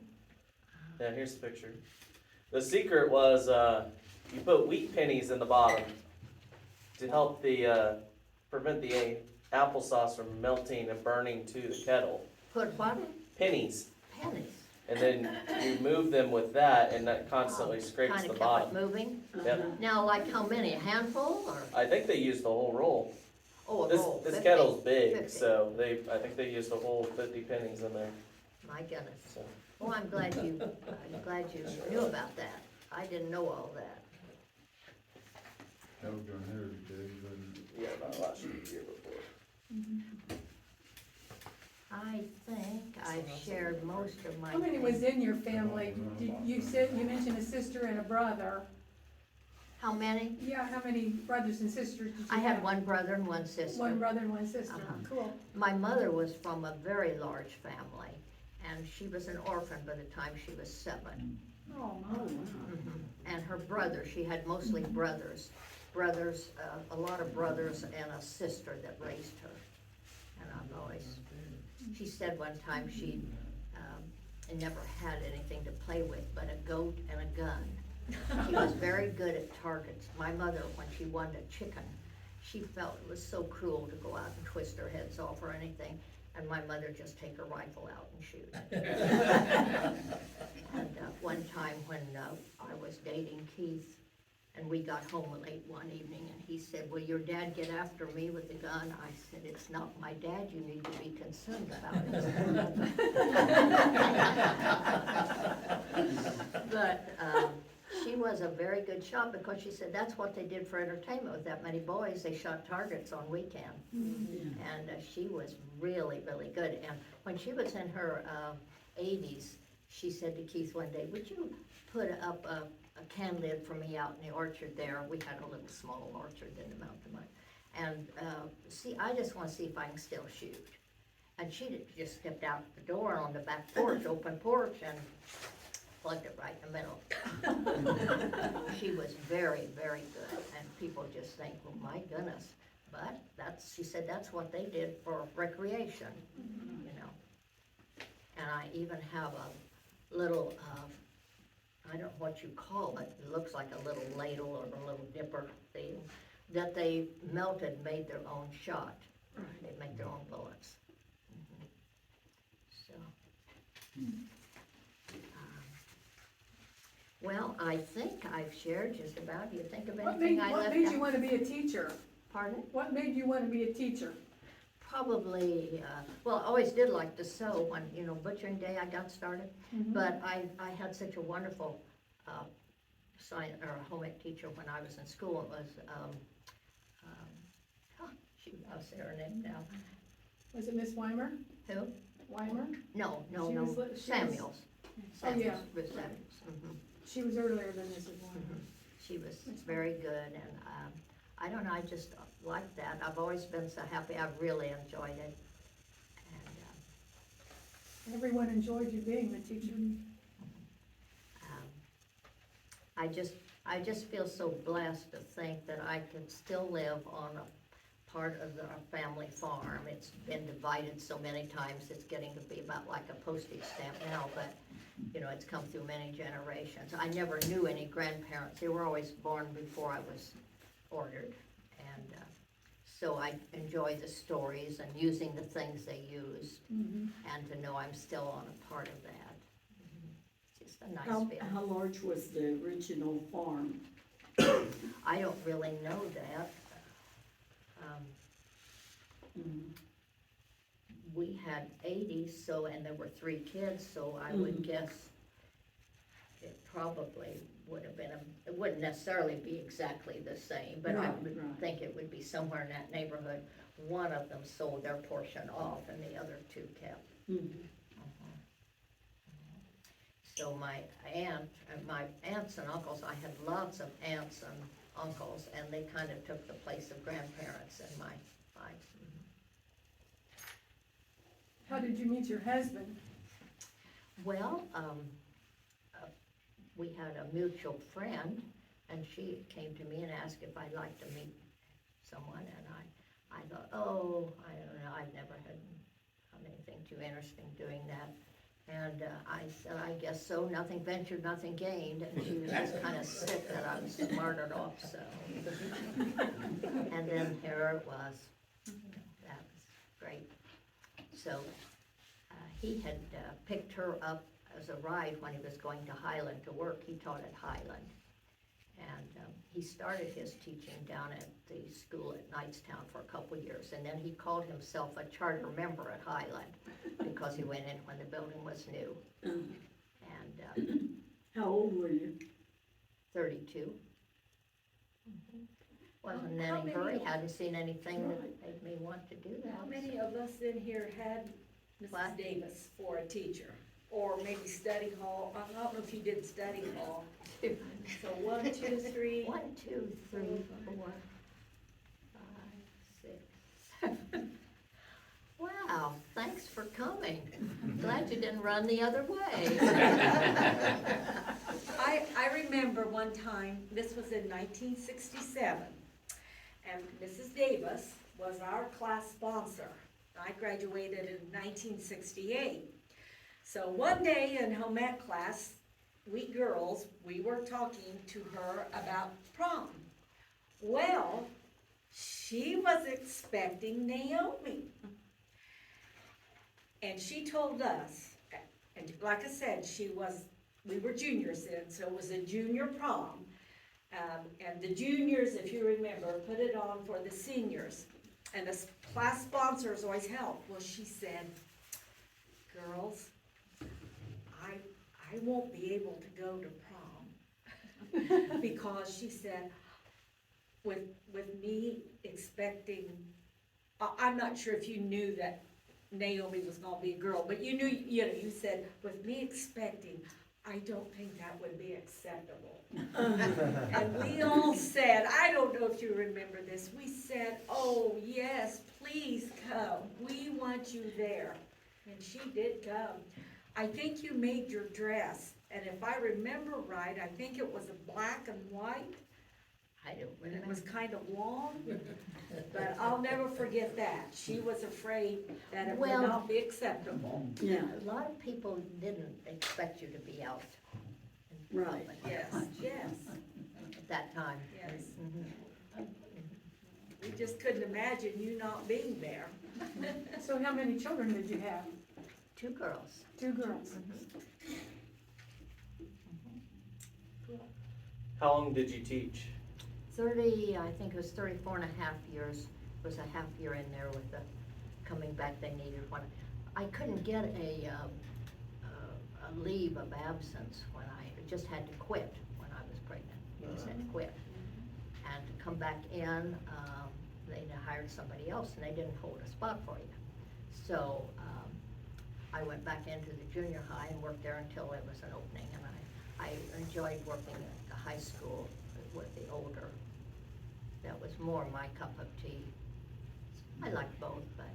Yeah, here's the picture. The secret was, you put wheat pennies in the bottom to help prevent the applesauce from melting and burning to the kettle. Put what? Pennies. Pennies. And then you move them with that, and that constantly scrapes Kinda the kept bottom. it moving? Yep. Now, like how many, a handful, or? I think they used the whole roll. Oh, a This roll, this 50. kettle's big, 50. so I think they used the whole 50 pennies in there. My goodness. So. Well, I'm glad you knew about that. I didn't know all that. That was gonna hurt, Dave, but Yeah, not last year, the year before. I think I've shared most of my. How many was in your family? You mentioned a sister and a brother. How many? Yeah, how many brothers and sisters did you I have? had one brother and one sister. One brother and one sister. Uh-huh. Cool. My mother was from a very large family, and she was an orphan by the time she was 7. Oh, Mhm. And her brother, she had mostly brothers, a lot of brothers and a sister that raised her. And I've always, she said one time she never had anything to play with but a goat and a gun. She was very good at targets. My mother, when she wanted a chicken, she felt it was so cruel to go out and twist their heads off or anything, and my mother just take her rifle out and shoot. And one time when I was dating Keith, and we got home late one evening, and he said, "Will your dad get after me with the gun?" I said, "It's not my dad you need to be concerned about it." But she was a very good shot, because she said that's what they did for entertainment with that many boys. They shot targets on weekend. And she was really, really good. And when she was in her 80s, she said to Keith one day, "Would you put up a can lid for me out in the orchard there?" We had a little small orchard in the mountain. And see, I just want to see if I can still shoot. And she just stepped out the door on the back porch, open porch, and plugged it right in the middle. She was very, very good, and people just think, "Well, my goodness." But she said that's what they did for recreation, you know. And I even have a little, I don't know what you call it, it looks like a little ladle or a little dipper thing, that they melted, made their own shot. They make their own bullets. So. Well, I think I've shared just about. Do you think of What anything I made left you out? want to be a teacher? Pardon? What made you want to be a teacher? Probably, well, I always did like to sew when, butchering day I got started. Mhm. But I had such a wonderful, science, or home ec teacher when I was in school. It was, I'll say her name now. Was it Miss Weimer? Who? Weimer? No, She was li- she was- Samuels. Oh, yeah. Ruth Samuels. She was earlier than Mrs. Weimer. She was very good, and, I don't know, I just like that. I've always been so happy. I've really enjoyed it. And, Everyone enjoyed you being the teacher. I just feel so blessed to think that I can still live on a part of our family farm. It's been divided so many times, it's getting to be about like a postage stamp now, but, it's come through many generations. I never knew any grandparents. They were always born before I was ordered. And, so I enjoy the stories and using the things they used, Mhm. and to know I'm still on a part of that. It's just a nice How feeling. large was the original farm? I don't really know that. Mm. We had 80, so, and there were 3 kids, so I would Mhm. guess it probably would have been, it wouldn't necessarily be exactly the same, but I Right, would right. think it would be somewhere in that neighborhood. One of them sold their portion off and the other 2 kept. Mhm. So my aunts and uncles, I had lots of aunts and uncles, and they kind of took the place of grandparents in my life. How did you meet your husband? Well, we had a mutual friend, and she came to me and asked if I'd like to meet someone, and I thought, oh, I don't know, I'd never had anything too interesting doing that. And I said, I guess so, nothing ventured, nothing gained, and she was just kind of sick that I was smartered off, so. And then here it was. That was great. So, he had picked her up as a ride when he was going to Highland to work. He taught at Highland. And he started his teaching down at the school at Knightstown for a couple of years. And then he called himself a charter member at Highland because he went in when the building was new. And How old were you? 32. Wasn't How any many hurry, of- hadn't seen anything that Right. made me want to do that. How many of us in here had What? Mrs. Davis for a teacher? Or maybe study hall, I don't know if you did study hall. So 1, 2, 3. 1, 2, 3, 4, 5, 6. Wow, thanks for coming. Glad you didn't run the other way. I remember one time, this was in 1967, and Mrs. Davis was our class sponsor. I graduated in 1968. So one day in home ec class, we girls, we were talking to her about prom. Well, she was expecting Naomi. And she told us, and like I said, we were juniors then, so it was a junior prom. And the juniors, if you remember, put it on for the seniors. And the class sponsors always helped. Well, she said, girls, I won't be able to go to prom. Because she said, with me expecting, I'm not sure if you knew that Naomi was gonna be a girl, but you knew, you said, with me expecting, I don't think that would be acceptable. And we all said, I don't know if you remember this, we said, oh, yes, please come, we want you there. And she did come. I think you made your dress, and if I remember right, I think it was a black and white, I don't and it remember. was kind of long, but I'll never forget that. She was afraid that it would Well- not be acceptable. Yeah, A lot of people didn't expect you to be out in Right. public Yes, yes, at that time. yes. Mhm. We just couldn't imagine you not being there. So how many children did you have? 2 girls. 2 girls. How long did you teach? 30, I think it was 34 and a half years, was a half year in there with a coming back, they needed one. I couldn't get a leave of absence when I just had to quit when I was pregnant. You just had to quit. And to come back in, they hired somebody else and they didn't hold a spot for you. So, I went back into the junior high and worked there until there was an opening, and I enjoyed working at the high school with the older. That was more my cup of tea. I liked both, but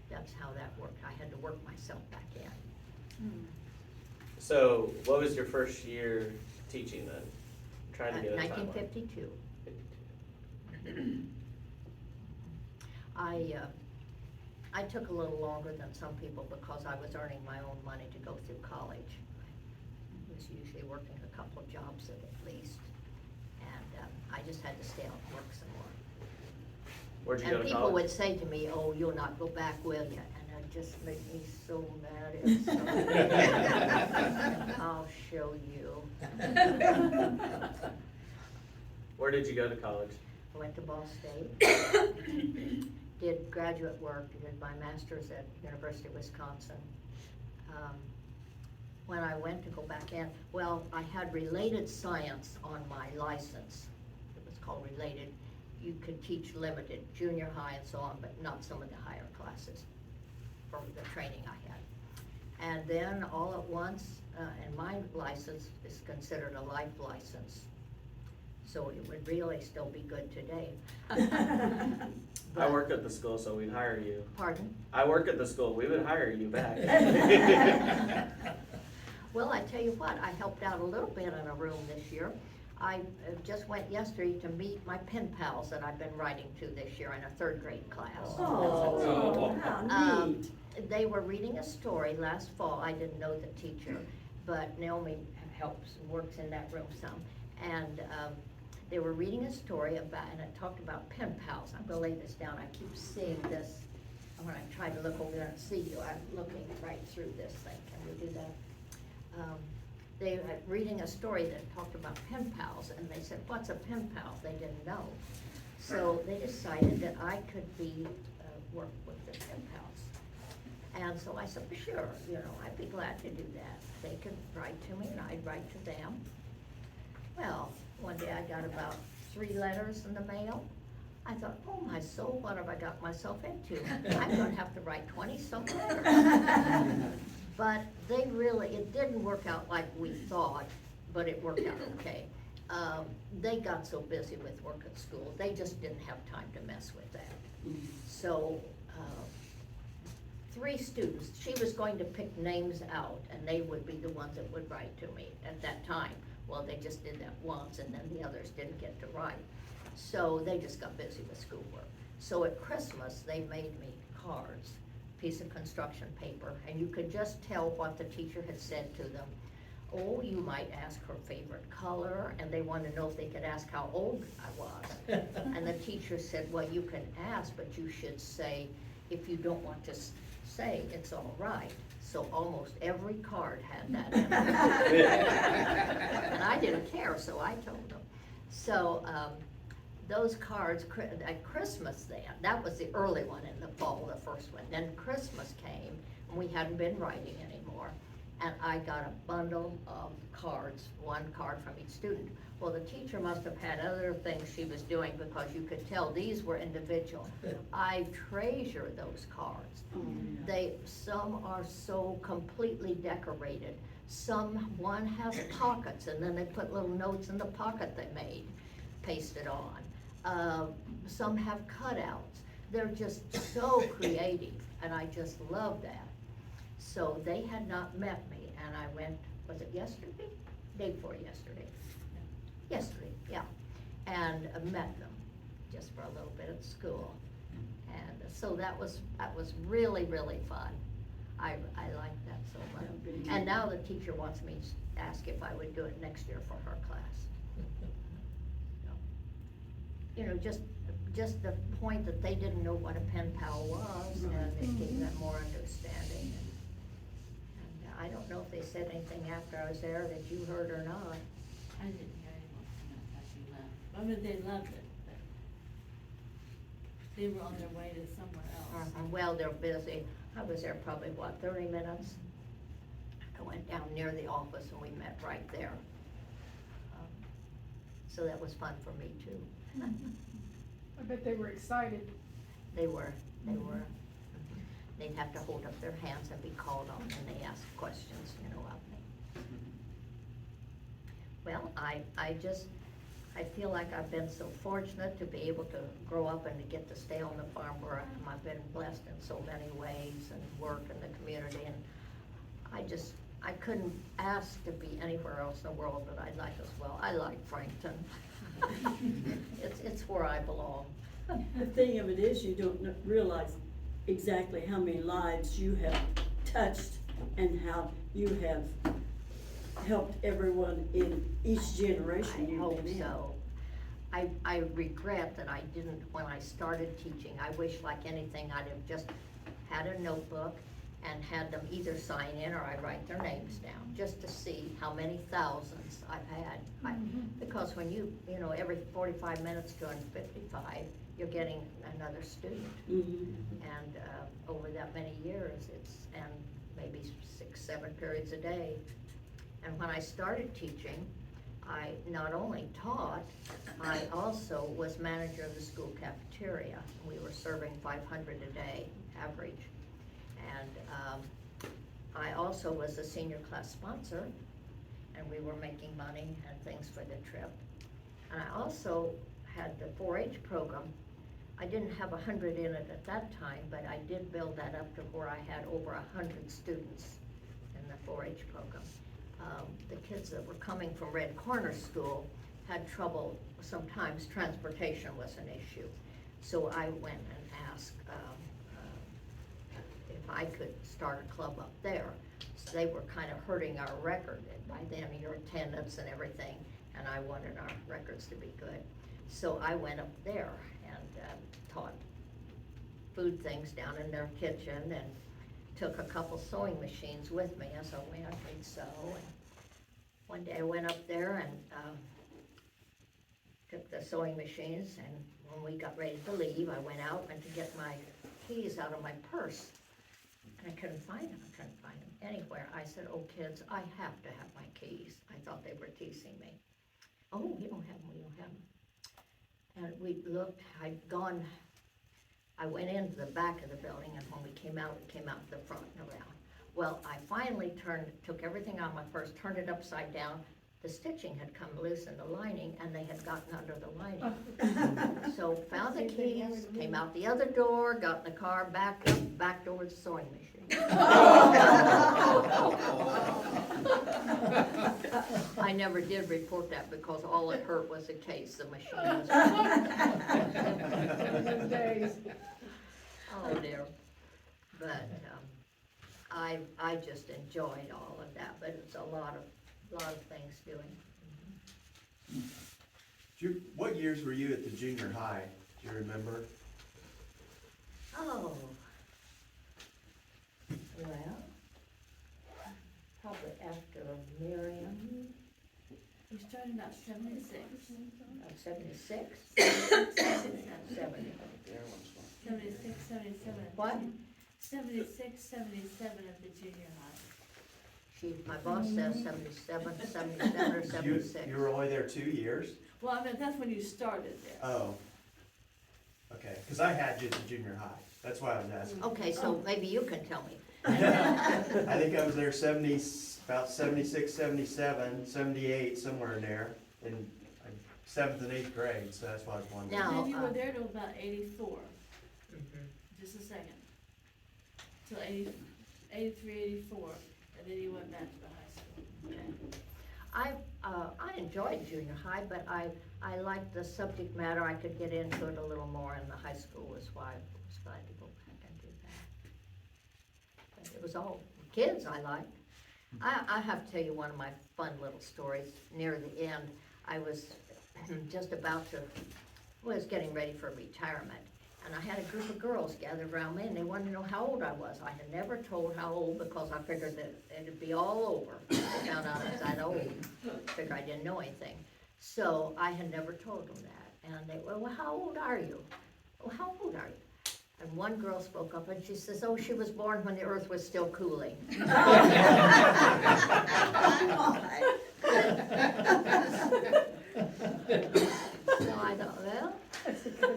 that's how that worked. I had to work myself back in. So, what was your first year teaching then? Trying to get a timeline. 1952. I took a little longer than some people because I was earning my own money to go through college. I was usually working a couple of jobs at least, and I just had to stay out and work some more. Where'd you go And to people college? would say to me, "Oh, you'll not go back, will you?" And it just made me so mad inside. I'll show you. Where did you go to college? I went to Ball State, did graduate work, did my master's at University of Wisconsin. When I went to go back in, well, I had related science on my license. It was called related. You could teach limited, junior high and so on, but not some of the higher classes for the training I had. And then all at once, and my license is considered a life license. So it would really still be good today. I work at the school, so we'd hire you. Pardon? I work at the school, we would hire you back. Well, I tell you what, I helped out a little bit in a room this year. I just went yesterday to meet my pen pals that I've been writing to this year in a third grade class. Oh, how neat. They were reading a story last fall. I didn't know the teacher, but Naomi helps and works in that room some. And they were reading a story about, and it talked about pen pals. I'm gonna lay this down. I keep seeing this. When I try to look over there and see you, I'm looking right through this thing. Can we do that? They were reading a story that talked about pen pals, and they said, "What's a pen pal?" They didn't know. So they decided that I could be, work with the pen pals. And so I said, "Sure, I'd be glad to do that." They could write to me and I'd write to them. Well, one day I got about 3 letters in the mail. I thought, "Oh my soul, what have I got myself into? I'm gonna have to write 20-some letters." But it didn't work out like we thought, but it worked out okay. They got so busy with work at school, they just didn't have time to mess with that. So, 3 students, she was going to pick names out, and they would be the ones that would write to me at that time. Well, they just did that once, and then the others didn't get to write. So they just got busy with schoolwork. So at Christmas, they made me cards, piece of construction paper, and you could just tell what the teacher had said to them. Oh, you might ask her favorite color, and they wanted to know if they could ask how old I was. And the teacher said, "Well, you can ask, but you should say, if you don't want to say, it's all right." So almost every card had that in it. And I didn't care, so I told them. So those cards at Christmas then, that was the early one in the fall, the first one. Then Christmas came, and we hadn't been writing anymore. And I got a bundle of cards, 1 card from each student. Well, the teacher must have had other things she was doing because you could tell these were individual. I treasure those cards. Some are so completely decorated. One has pockets, and then they put little notes in the pocket they made, pasted on. Some have cutouts. They're just so creative, and I just love that. So they had not met me, and I went, was it yesterday? Day before yesterday. Yesterday, yeah. And met them just for a little bit at school. And so that was really, really fun. I liked that so much. And now the teacher wants me to ask if I would do it next year for her class. Just the point that they didn't know what a pen pal was, and it gave them more understanding. And I don't know if they said anything after I was there that you heard or not. I didn't hear anyone after you left. I mean, they loved it, but They were on their way to somewhere else. Well, they're busy. I was there probably, 30 minutes? I went down near the office and we met right there. So that was fun for me too. I bet they were excited. They were. They'd have to hold up their hands and be called on when they asked questions, of me. Well, I feel like I've been so fortunate to be able to grow up and to get to stay on the farm where I've been blessed in so many ways and work in the community, and I couldn't ask to be anywhere else in the world that I like as well. I like Frankton. It's where I belong. The thing of it is, you don't realize exactly how many lives you have touched and how you have helped everyone in each generation I you've hope been in. so. I regret that I didn't, when I started teaching, I wish like anything, I'd have just had a notebook and had them either sign in or I write their names down, just to see how many thousands I've had. Because when every 45 minutes to 55, you're getting another student. And over that many years, and maybe 6, 7 periods a day. And when I started teaching, I not only taught, I also was manager of the school cafeteria. We were serving 500 a day average. And I also was a senior class sponsor, and we were making money and things for the trip. And I also had the 4-H program. I didn't have 100 in it at that time, but I did build that up to where I had over 100 students in the 4-H program. The kids that were coming from Red Corner School had trouble, sometimes transportation was an issue. So I went and asked if I could start a club up there. So they were kind of hurting our record, and by then your attendance and everything, and I wanted our records to be good. So I went up there and taught food things down in their kitchen, and took a couple sewing machines with me as I went. I'd sew, and one day I went up there and took the sewing machines, and when we got ready to leave, I went out and to get my keys out of my purse. And I couldn't find them. I couldn't find them anywhere. I said, "Oh, kids, I have to have my keys." I thought they were teasing me. "Oh, we don't have them, we don't have them." And we looked, I went into the back of the building, and when we came out the front and around. Well, I finally took everything out of my purse, turned it upside down. The stitching had come loose in the lining, and they had gotten under the lining. So found the keys, came out the other door, got in the car, backed up, backed over the sewing machine. I never did report that because all it hurt was the case, the machine was. Those days. Oh dear. But I just enjoyed all of that, but it's a lot of things doing. What years were you at the junior high? Do you remember? Oh, well, probably after Miriam, We started about 76. 76, 70. 76, 77. What? 76, 77 at the junior high. My boss says 77, 77 or 76. You were only there 2 years? Well, I mean, that's when you started there. Oh. Okay, because I had you at the junior high. That's why I was asking. Okay, so maybe you can tell me. I think I was there about 76, 77, 78, somewhere in there, in 7th and 8th grade, so that's why I was wondering. Now, Then you were there till about 84, Mhm. just a second. Till 83, 84, and then you went back to the high school. I enjoyed junior high, but I liked the subject matter. I could get into it a little more in the high school, was why I was glad to go back and do that. But it was all kids I liked. I have to tell you one of my fun little stories. Near the end, I was just was getting ready for retirement. And I had a group of girls gathered around me, and they wanted to know how old I was. I had never told how old because I figured that it'd be all over. They found out I was that old. Figured I didn't know anything. So I had never told them that. And they, well, how old are you? oh, how old are you? And one girl spoke up and she says, oh, she was born when the earth was still cooling. So I thought, well,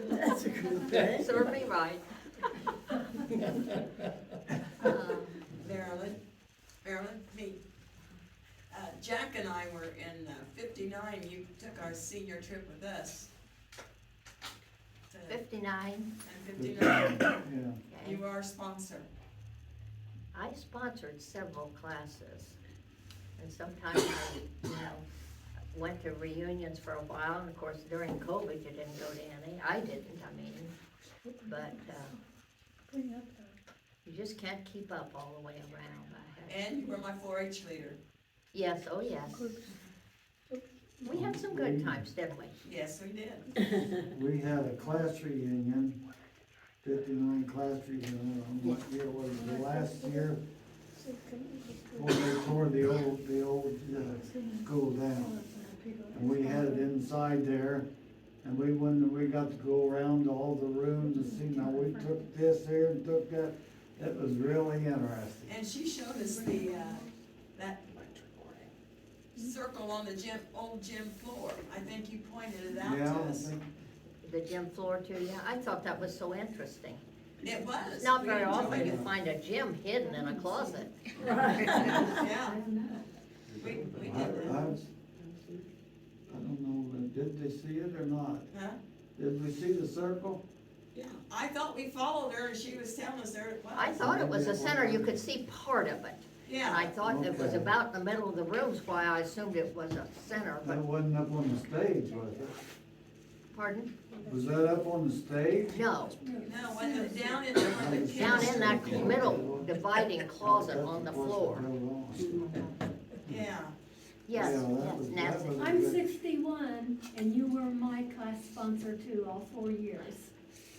That's a good thing. served me right. Marilyn, me. Jack and I were in 59, you took our senior trip with us. To- 59, And 59, Yeah. okay. you were our sponsor. I sponsored several classes. And sometimes I, went to reunions for a while, and of course during COVID you didn't go to any. I didn't, but, you just can't keep up all the way around. And you were my 4-H leader. Yes, oh yes. We had some good times, didn't we? Yes, we did. We had a class reunion, 59 class reunion, what year was it, the last year? When they tore the old school down. And we had it inside there, and we got to go around to all the rooms and see, now we took this here and took that. It was really interesting. And she showed us the, that circle on the old gym floor. I think you pointed it out Yeah, to I us. think, The gym floor too, yeah. I thought that was so interesting. It was. Not We very enjoyed often you it. find a gym hidden in a closet. Yeah. We did I that. don't know, did they see it or not? Huh? Did we see the circle? Yeah. I thought we followed her and she was telling us there it was. I thought it was a center, you could see part of it. And I Yeah. thought it was Okay. about in the middle of the rooms, why I assumed it was a center, but, That wasn't up on the stage, was it? pardon? Was that up on the stage? No, No, when the, down in the, when the down kids. in that middle dividing closet on the floor. Yeah. Yes, Yeah, that yes, was- Nancy. that was- I'm 61, and you were my class sponsor too, all 4 years.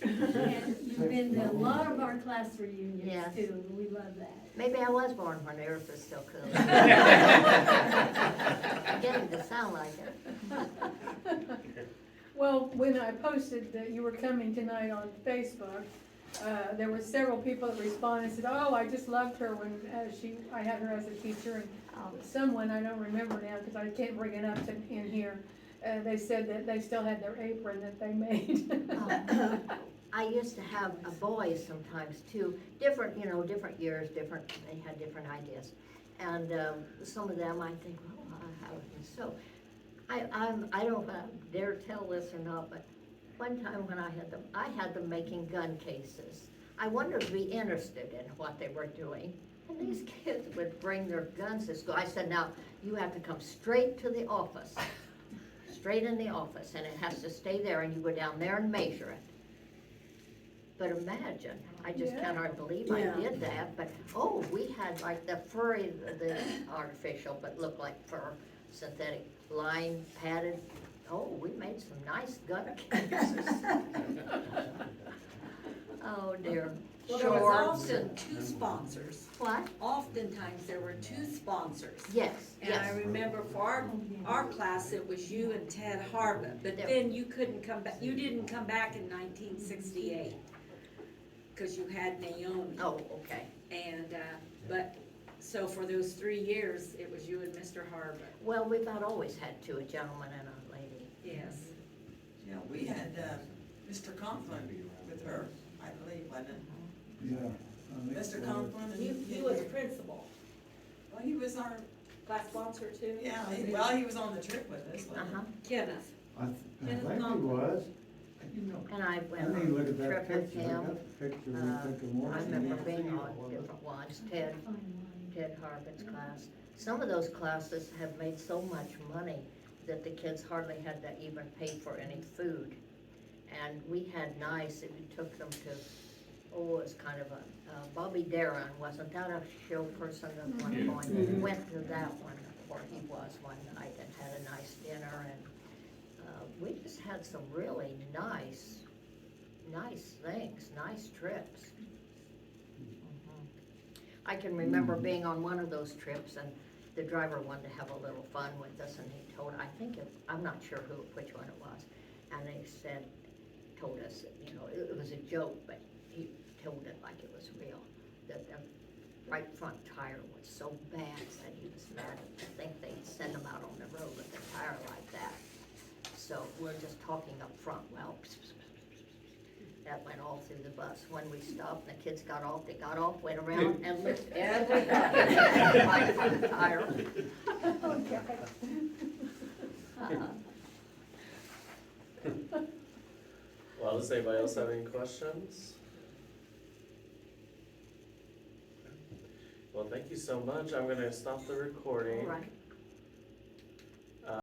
And you've been to a lot of our class Yes. reunions too, and we love that. Maybe I was born when the earth was still cool. Getting to sound like it. Well, when I posted that you were coming tonight on Facebook, there were several people that responded and said, oh, I just loved her when I had her as a teacher, and someone, I don't remember now, because I can't bring it up in here, they said that they still had their apron that they made. I used to have boys sometimes too, different years, they had different ideas. And some of them I think, well, how is so? I don't dare tell this or not, but one time when I had them making gun cases. I wanted to be interested in what they were doing. And these kids would bring their guns to school. I said, now, you have to come straight to the office, straight in the office, and it has to stay there, and you go down there and measure it. But imagine, I just Yeah. cannot believe I did that, but, oh, we had like the furry, the artificial, but looked like fur, synthetic, line padded. Oh, we made some nice gun cases. Oh dear. Well, there was Shorts often and, two sponsors. what? Oftentimes, there were two sponsors. Yes, And I yes. remember for our class, it was you and Ted Harbin, but There- then you couldn't come back, you didn't come back in 1968, because you had Naomi. Oh, okay. And, but, so for those 3 years, it was you and Mr. Harbin. Well, we've not always had two, a gentleman and a lady. Yes. Yeah, we had, Mr. Conklin with her, I believe, wasn't it? Yeah. I think Mr. so. Conklin and. He was a principal. Well, he was our, Class sponsor too? yeah, he was on the trip with us, wasn't he? Uh-huh. Kenneth. I think he was. And I I went need to on look a at that trip with picture, I him. got the picture, we Uh, took in I remember Washington. being on different ones, Ted Harbin's class. Some of those classes have made so much money that the kids hardly had to even pay for any food. And we had nice, we took them to, it was kind of Bobby Darin, wasn't that a show person at one point? We went to that one where he was one night and had a nice dinner, and we just had some really nice things, nice trips. I can remember being on one of those trips, and the driver wanted to have a little fun with us, and he told, I'm not sure which one it was, and they said, told us that, you know, it was a joke, but he told it like it was real. That the right front tire was so bad that he was mad. I think they'd send him out on the road with a tire like that. So we're just talking up front, well, that went all through the bus. When we stopped, the kids got off, they got off, went around and looked every right front tire. Well, does anybody else have any questions? Well, thank you so much. I'm gonna stop the recording. All right.